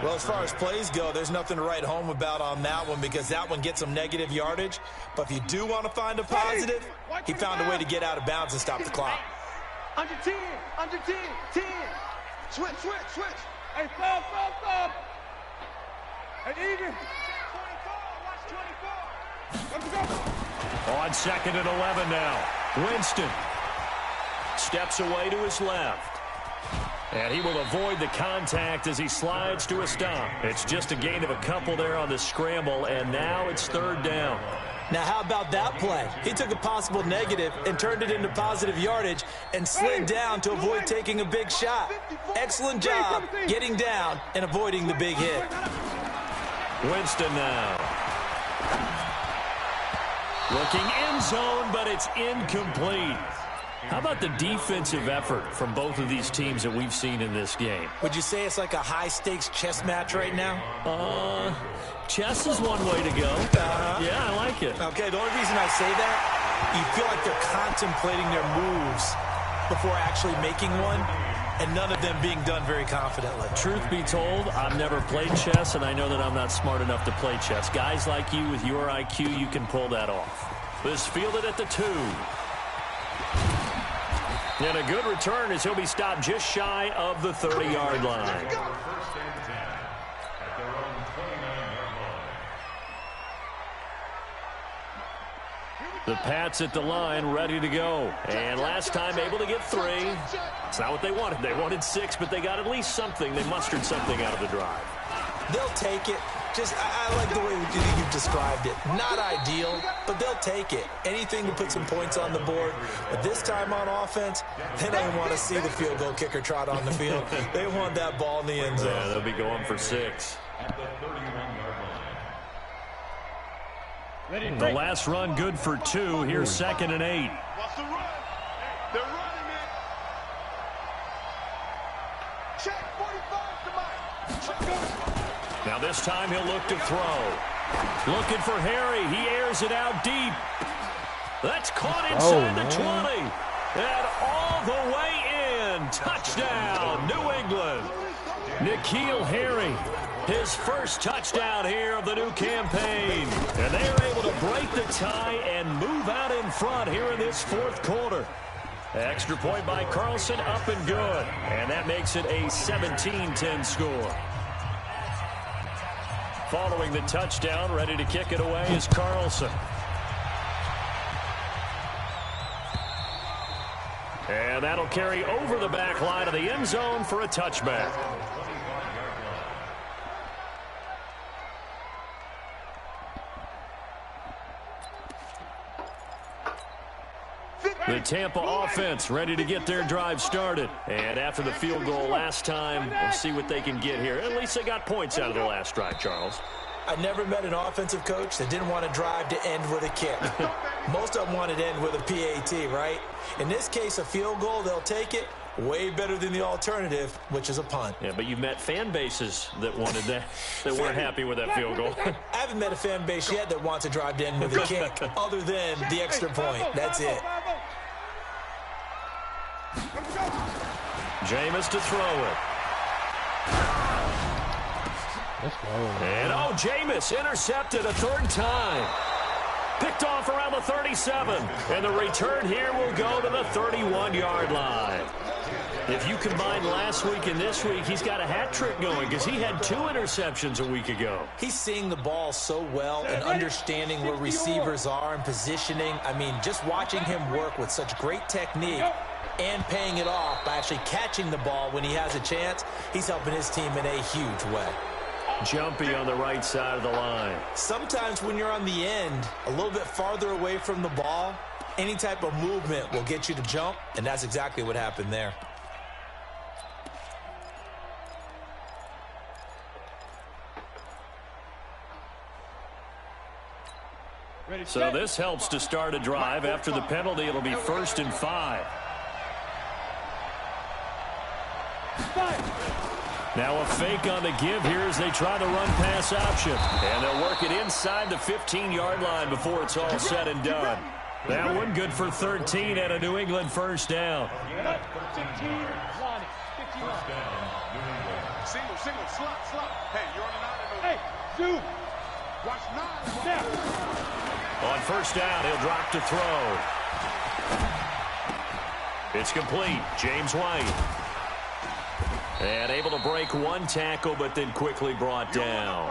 Well, as far as plays go, there's nothing to write home about on that one because that one gets some negative yardage. But if you do want to find a positive, he found a way to get out of bounds and stop the clock. Under 10, 10. Switch. Hey, stop. Hey, even. 24, watch 24. Let's go. On 2nd and 11 now. Winston steps away to his left. And he will avoid the contact as he slides to a stop. It's just a gain of a couple there on the scramble, and now it's 3rd down. Now, how about that play? He took a possible negative and turned it into positive yardage and slid down to avoid taking a big shot. Excellent job getting down and avoiding the big hit. Winston now. Looking end zone, but it's incomplete. How about the defensive effort from both of these teams that we've seen in this game? Would you say it's like a high-stakes chess match right now? Chess is one way to go. Yeah, I like it. Okay, the only reason I say that, you feel like they're contemplating their moves before actually making one, and none of them being done very confidently. Truth be told, I've never played chess, and I know that I'm not smart enough to play chess. Guys like you with your IQ, you can pull that off. This fielded at the 2. And a good return as he'll be stopped just shy of the 30-yard line. The Pats at the line, ready to go. And last time able to get 3. It's not what they wanted. They wanted 6, but they got at least something. They mustered something out of the drive. They'll take it. I like the way you've described it. Not ideal, but they'll take it. Anything to put some points on the board. But this time on offense, they don't even want to see the field goal kicker trot on the field. They want that ball in the end zone. Yeah, they'll be going for 6. At the 31-yard line. The last run good for 2. Here's 2nd and 8. What's the run? They're running it. Check 45 to Mike. Now this time he'll look to throw. Looking for Harry. He airs it out deep. That's caught inside the 20. And all the way in. Touchdown, New England. N'Keal Harry, his first touchdown here of the new campaign. And they are able to break the tie and move out in front here in this 4th quarter. Extra point by Carlson, up and good. And that makes it a 17-10 score. Following the touchdown, ready to kick it away is Carlson. And that'll carry over the back line of the end zone for a touchback. The Tampa offense ready to get their drive started. And after the field goal last time, we'll see what they can get here. At least they got points out of the last drive, Charles. I never met an offensive coach that didn't want to drive to end with a kick. Most of them wanted to end with a PAT, right? In this case, a field goal, they'll take it. Way better than the alternative, which is a punt. Yeah, but you've met fan bases that wanted that, that weren't happy with that field goal. I haven't met a fan base yet that wants to drive to end with a kick other than the extra point. That's it. Jameis to throw it. And Jameis intercepted a 3rd time. Picked off around the 37. And the return here will go to the 31-yard line. If you combine last week and this week, he's got a hat trick going because he had 2 interceptions a week ago. He's seeing the ball so well and understanding where receivers are and positioning. I mean, just watching him work with such great technique and paying it off by actually catching the ball when he has a chance, he's helping his team in a huge way. Jumpy on the right side of the line. Sometimes when you're on the end, a little bit farther away from the ball, any type of movement will get you to jump, and that's exactly what happened there. So this helps to start a drive. After the penalty, it'll be 1st and 5. Now a fake on the give here as they try the run-pass option. And they'll work it inside the 15-yard line before it's all said and done. That one good for 13 and a New England 1st down. Single, slot. Hey, you're on the 9. Hey, dude. Watch 9. On 1st down, he'll drop to throw. It's complete. James White. And able to break 1 tackle, but then quickly brought down.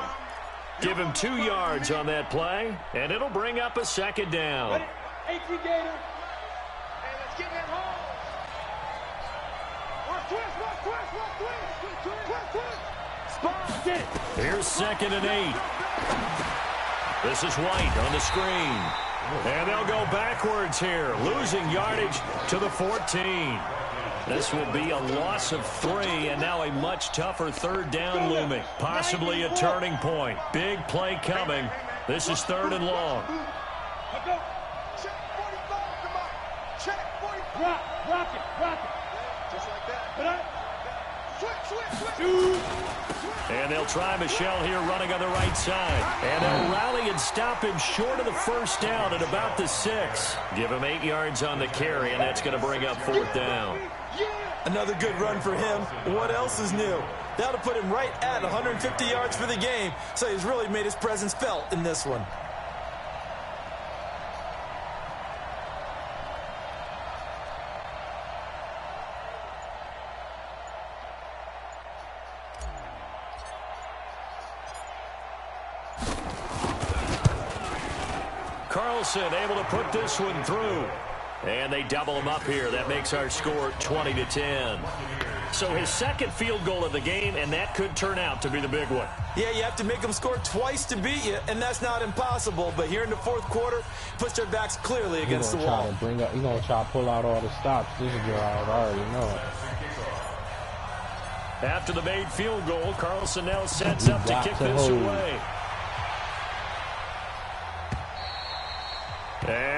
Give him 2 yards on that play, and it'll bring up a 2nd down. Hey, let's get that home. Twist. Here's 2nd and 8. This is White on the screen. And they'll go backwards here, losing yardage to the 14. This will be a loss of 3, and now a much tougher 3rd down looming. Possibly a turning point. Big play coming. This is 3rd and long. Check 45, come on. Check 45. Rock it. Just like that. Switch. And they'll try Michelle here running on the right side. And they'll rally and stop him short of the 1st down at about the 6. Give him 8 yards on the carry, and that's going to bring up 4th down. Another good run for him. What else is new? That'll put him right at 150 yards for the game, so he's really made his presence felt in this one. Carlson able to put this one through. And they double him up here. That makes our score 20-10. So his 2nd field goal of the game, and that could turn out to be the big one. Yeah, you have to make them score twice to beat you, and that's not impossible. But here in the 4th quarter, puts their backs clearly against the wall. He's going to try to pull out all the stops. This is drive, I already know it. After the made field goal, Carlson now sets up to kick this away.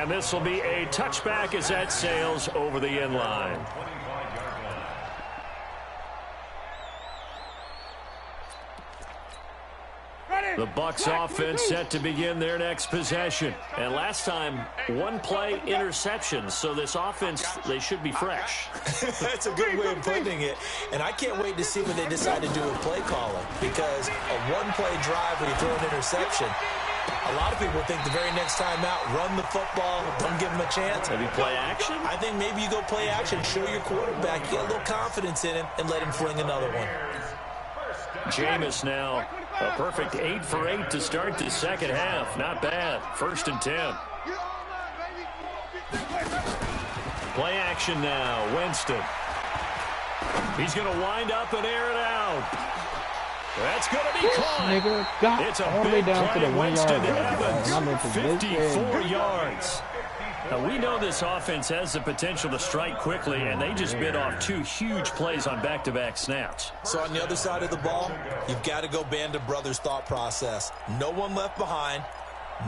And this will be a touchback as that sails over the end line. The Bucs offense set to begin their next possession. And last time, one-play interception. So this offense, they should be fresh. That's a good way of putting it. And I can't wait to see what they decide to do with play calling. Because a one-play drive where you throw an interception, a lot of people think the very next time out, run the football, don't give them a chance. Maybe play action? I think maybe you go play action, show your quarterback, get a little confidence in him, and let him fling another one. Jameis now, a perfect 8 for 8 to start the second half. Not bad. 1st and 10. Play action now. Winston. He's going to wind up and air it out. That's going to be caught. Nigga got it's a all the way big down to the 1 Winston yard line. Evans, 54 yards. Now, we know this offense has the potential to strike quickly, and they just bit off 2 huge plays on back-to-back snaps. So on the other side of the ball, you've got to go Band of Brothers thought process. No one left behind,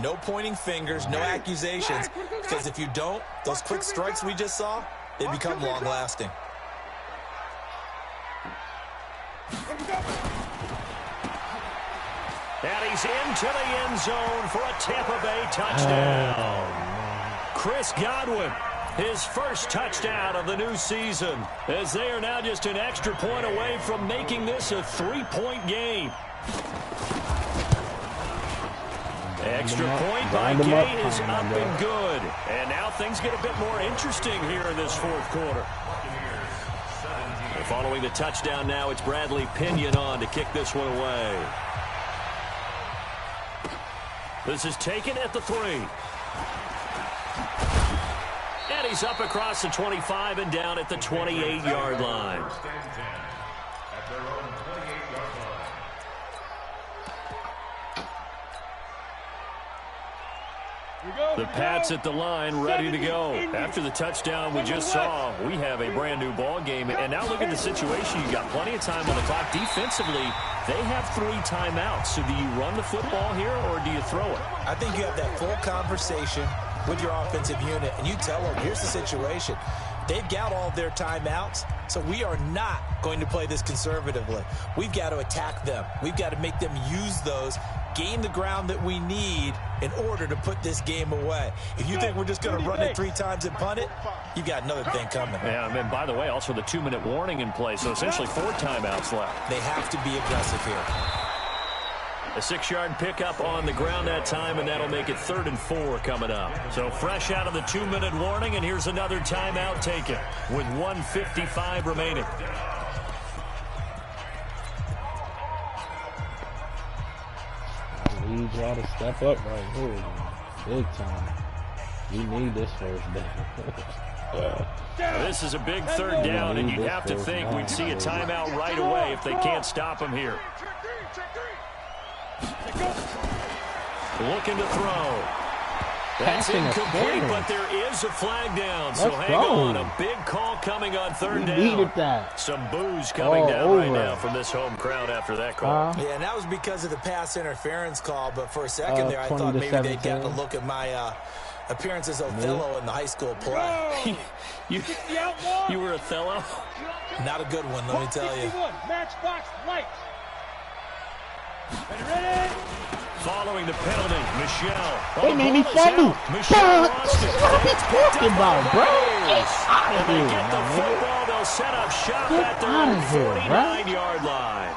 no pointing fingers, no accusations, because if you don't, those quick strikes we just saw, they become long-lasting. And he's into the end zone for a Tampa Bay touchdown. Chris Godwin, his first touchdown of the new season, as they are now just an extra point away from making this a 3-point game. Extra point by Gay is up and good. And now things get a bit more interesting here in this 4th quarter. Following the touchdown now, it's Bradley Pinion on to kick this one away. This is taken at the 3. And he's up across the 25 and down at the 28-yard line. The Pats at the line, ready to go. After the touchdown we just saw, we have a brand new ball game. And now look at the situation. You've got plenty of time on the clock. Defensively, they have 3 timeouts. So do you run the football here or do you throw it? I think you have that full conversation with your offensive unit, and you tell them, here's the situation. They've got all of their timeouts, so we are not going to play this conservatively. We've got to attack them. We've got to make them use those, gain the ground that we need in order to put this game away. If you think we're just going to run it 3 times and punt it, you've got another thing coming. Yeah, and by the way, also the 2-minute warning in play, so essentially 4 timeouts left. They have to be aggressive here. A 6-yard pickup on the ground that time, and that'll make it 3rd and 4 coming up. So fresh out of the 2-minute warning, and here's another timeout taken with 1:55 remaining. I need y'all to step up right here, man. Big time. We need this first down. This is a big 3rd down, and you'd have to think we'd see a timeout right away if they can't stop him here. Looking to throw. That's incomplete, but there is a flag down. So hang on. A big call coming on 3rd down. Needed that. Some boos coming down right now from this home crowd after that call. Yeah, and that was because of the pass interference call. But for a second there, I thought maybe they'd gotten a look at my appearance as Othello in the high school play. You were Othello? Not a good one, let me tell you. Matchbox lights. Ready? Following the penalty, Michelle. They made me fumble. Michelle lost it. What are you talking about, bro? Get out of here, They get the football. They'll set up shop at the 49-yard line.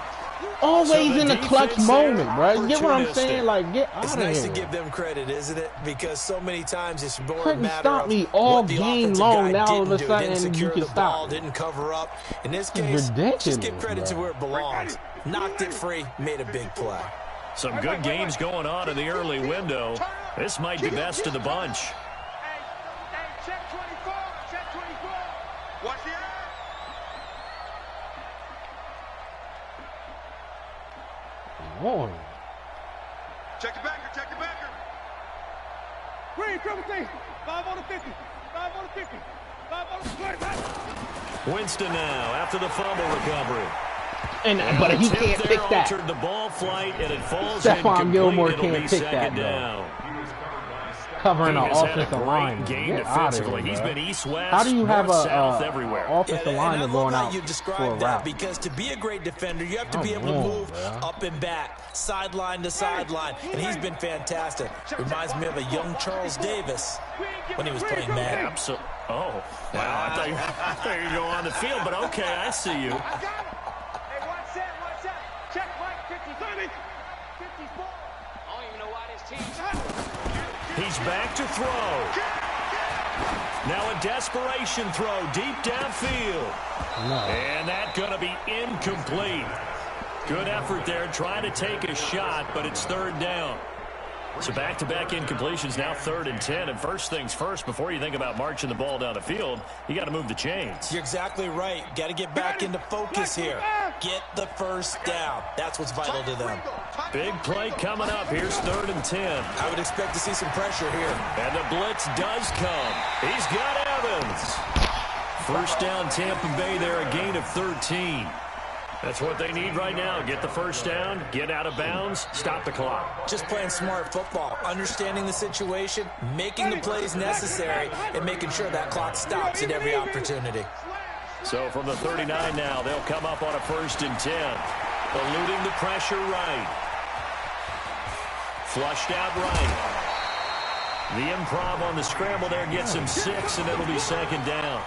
Always in the clutch moment, bro. Get what I'm saying? Like, get out of here. It's nice to give them credit, isn't it? Because so many times it's more a matter stop of me all what the game offensive long. guy Now all of a didn't do. Didn't sudden secure you the can ball, stop. didn't cover up. In this case, just give credit to where it belongs. Knocked it free, made a big play. Some good games going on in the early window. This might be best of the bunch. Hey, check 24. Check 24. Watch the eye. Lord. Check the backer. Check the backer. Green, triple T. 5 on the 50. 5 on the 50. 5 on the 25. Winston now after the fumble recovery. But he can't pick that. The ball flight and it falls Stephon incomplete. Gilmore It'll can't be pick that down. covering an offensive line. Game defensively. He's been east-west, how do you have south, everywhere. Offensive lineman going out you describe that because to be a great defender, you have to be able to move up and back, sideline to sideline, and he's been fantastic. Reminds me of a young Charles Davis when he was playing Madden. Absolutely. Oh, wow. I thought you were going on the field, but okay, I see you. Hey, watch that. Check Mike 54. I don't even know why this team's He's back to throw. Now a desperation throw deep downfield. And that's going to be incomplete. Good effort there trying to take a shot, but it's third down. So back-to-back incompletions, now 3rd and 10. And first things first, before you think about marching the ball down the field, you got to move the chains. You're exactly right. Got to get back into focus here. Get the first down. That's what's vital to them. Big play coming up. Here's 3rd and 10. I would expect to see some pressure here. And the blitz does come. He's got Evans. First down, Tampa Bay there, a gain of 13. That's what they need right now. Get the first down, get out of bounds, stop the clock. Just playing smart football, understanding the situation, making the plays necessary, and making sure that clock stops at every opportunity. So from the 39 now, they'll come up on a 1st and 10. Eluding the pressure right. Flushed out right. The improv on the scramble there gets him 6, and it'll be 2nd down.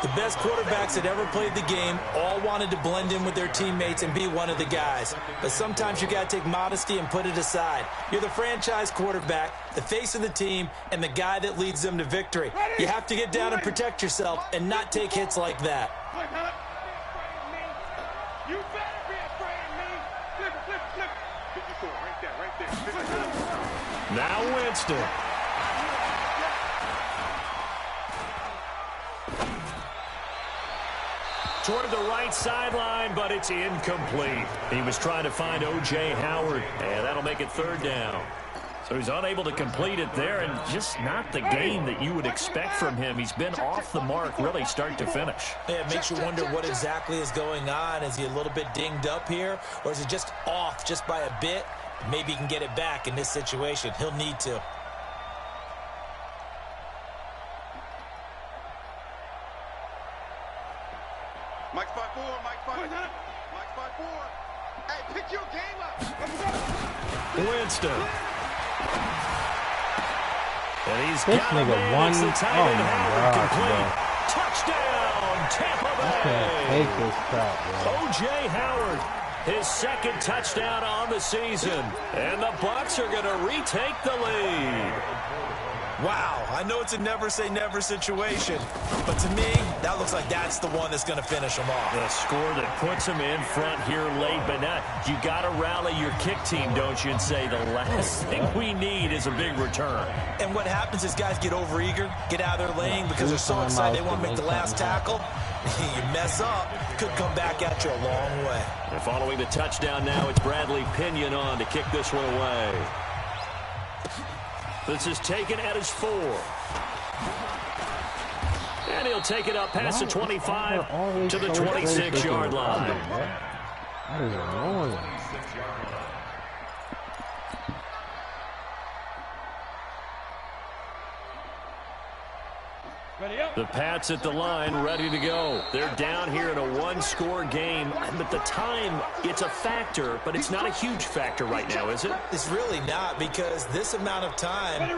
The best quarterbacks that ever played the game all wanted to blend in with their teammates and be one of the guys. But sometimes you got to take modesty and put it aside. You're the franchise quarterback, the face of the team, and the guy that leads them to victory. You have to get down and protect yourself and not take hits like that. You better be afraid of me. Flip. 54, right there. Now Winston. Toward the right sideline, but it's incomplete. He was trying to find O.J. Howard, and that'll make it 3rd down. So he's unable to complete it there, and just not the game that you would expect from him. He's been off the mark, really, start to finish. Yeah, it makes you wonder what exactly is going on. Is he a little bit dinged up here, or is it just off just by a bit? Maybe he can get it back in this situation. He'll need to. Mike's by 4. Mike's by 4. Hey, pick your game up. Winston. And he's this got nigga won. Oh my God. Touchdown, Tampa Bay. I can't take this crap, bro. O.J. Howard, his 2nd touchdown on the season. And the Bucs are going to retake the lead. Wow, I know it's a never-say-never situation, but to me, that looks like that's the one that's going to finish them off. The score that puts them in front here late, but now you got to rally your kick team, don't you, and say the last thing we need is a big return. And what happens is guys get overeager, get out of their lane because they're so excited they want to make the last tackle. You mess up, could come back at you a long way. And following the touchdown now, it's Bradley Pinion on to kick this one away. This is taken at his 4. And he'll take it up past the 25 to the 26-yard line. That is annoying. The Pats at the line, ready to go. They're down here in a one-score game, but the time, it's a factor, but it's not a huge factor right now, is it? It's really not, because this amount of time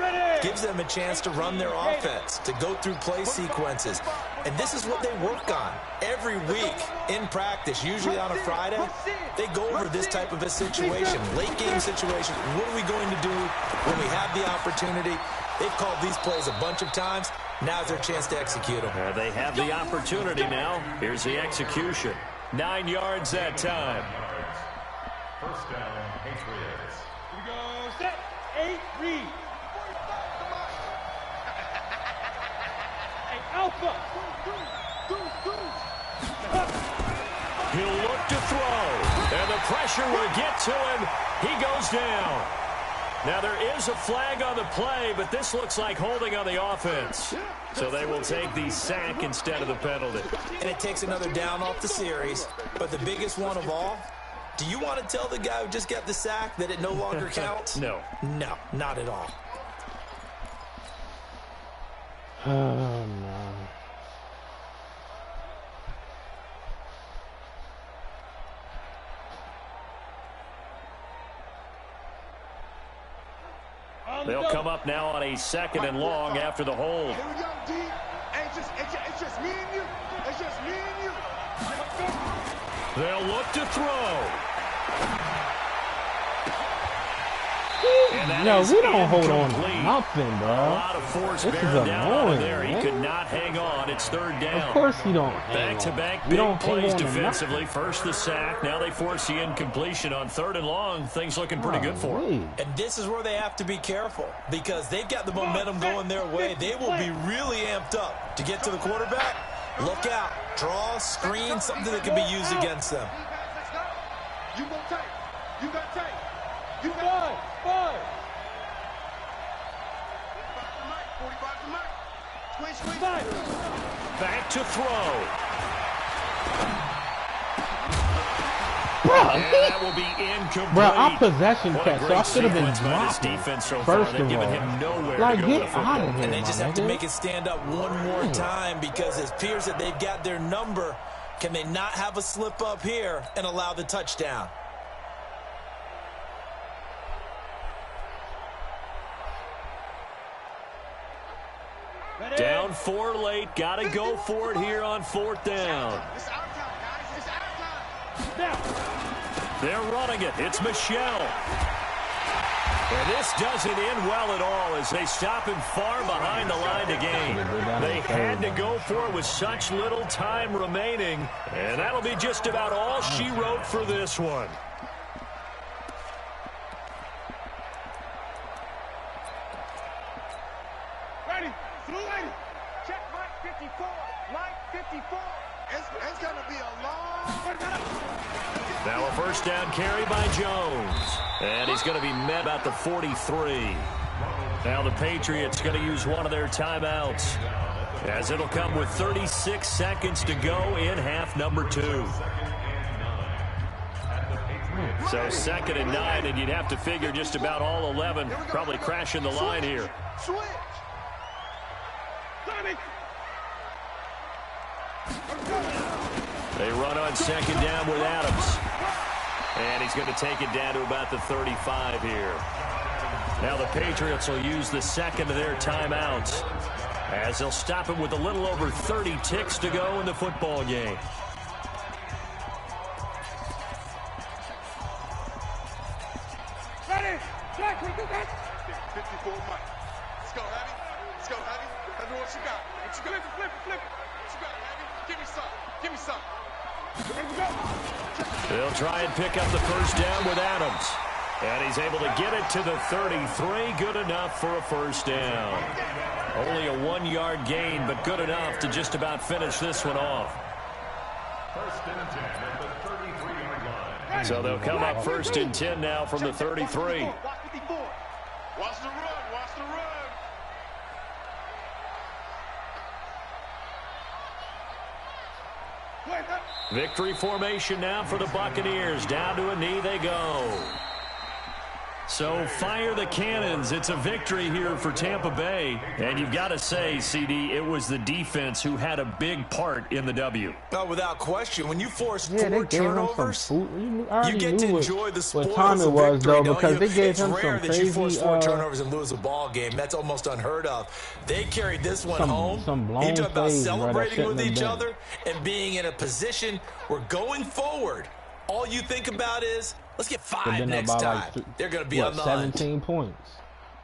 gives them a chance to run their offense, to go through play sequences. And this is what they work on every week in practice, usually on a Friday. They go over this type of a situation, late-game situation. What are we going to do when we have the opportunity? They've called these plays a bunch of times. Now's their chance to execute them. They have the opportunity now. Here's the execution. 9 yards that time. First down, Patriots. Here we go. Set. 8, read. Hey, Alpha. He'll look to throw. And the pressure will get to him. He goes down. Now, there is a flag on the play, but this looks like holding on the offense. So they will take the sack instead of the penalty. And it takes another down off the series. But the biggest one of all, do you want to tell the guy who just got the sack that it no longer counts? No. No, not at all. Oh, no. They'll come up now on a 2nd and long after the hold. Here we go, D. It's just me and you. It's just me and you. They'll look to throw. No, we don't hold on to nothing, bro. A lot of force bearing down on him there. He could not hang on. It's 3rd down. Of course he don't hang on. Back-to-back big plays defensively. First the sack. Now they force the incompletion on 3rd and long. Things looking pretty good for him. And this is where they have to be careful because they've got the momentum going their way. They will be really amped up to get to the quarterback. Look out. Draw, screen, something that can be used against them. You go tight. You got tight. You got 5. 45 to Mike. Squeeze. Back to throw. Bro, and that will be incomplete. Bro, our possession catch, so I should have been dropping. So first of all, him nowhere like, to get out of here, and they just have to make it stand up one more time because it appears that they've got their number. Can they not have a slip up here and allow the touchdown? Down 4 late. Got to go for it here on 4th down. It's our time, guys. It's our time. They're running it. It's Michelle. And this doesn't end well at all as they stop him far behind the line to gain. They had to go for it with such little time remaining. And that'll be just about all she wrote for this one. Ready. Check Mike 54. Mike 54. It's going to be a long... Now a 1st down carry by Jones. And he's going to be met at the 43. Now the Patriots going to use one of their timeouts, as it'll come with 36 seconds to go in half number 2. So 2nd and 9, and you'd have to figure just about all 11 probably crashing the line here. Switch. They run on 2nd down with Adams. And he's going to take it down to about the 35 here. Now the Patriots will use the 2nd of their timeouts, as they'll stop him with a little over 30 ticks to go in the football game. Ready. Jack, we do that. 54 Mike. Let's go, Heavy. Let's go, Heavy. Let's do what you got. What you got? Flip it. What you got, Heavy? Give me some. They'll try and pick up the 1st down with Adams. And he's able to get it to the 33. Good enough for a 1st down. Only a 1-yard gain, but good enough to just about finish this one off. 1st and 10 at the 33-yard line. So they'll come up 1st and 10 now from the 33. Watch the run. Victory formation now for the Buccaneers. Down to a knee they go. So fire the cannons. It's a victory here for Tampa Bay. And you've got to say, CD, it was the defense who had a big part in the W. No, without question. When you force 4 turnovers, you get to enjoy the spoils what time it was, though, because they gave him some crazy... It's rare that you force 4 turnovers and lose a ball game. That's almost unheard of. They carried this one home. You talk about celebrating with each other and being in a position where going forward, all you think about is, let's get 5 next time. They're going to be on the 17 points.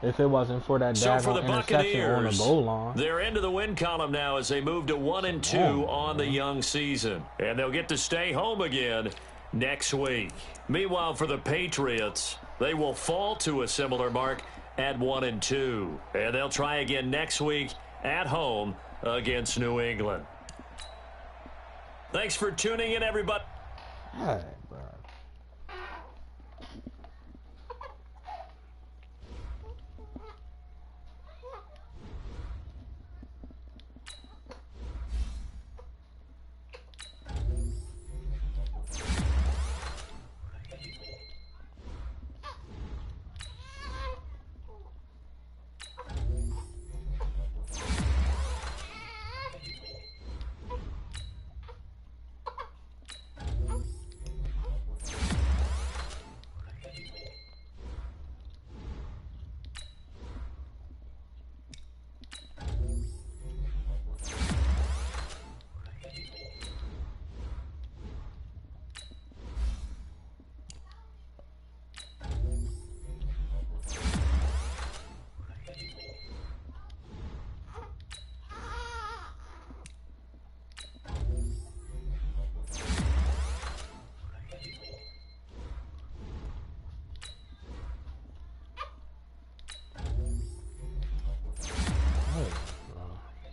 If it wasn't for that daggone interception on the goal line. They're into the win column now as they move to 1-2 on the young season. And they'll get to stay home again next week. Meanwhile, for the Patriots, they will fall to a similar mark at 1-2. And they'll try again next week at home against New England. Thanks for tuning in, everybody. God.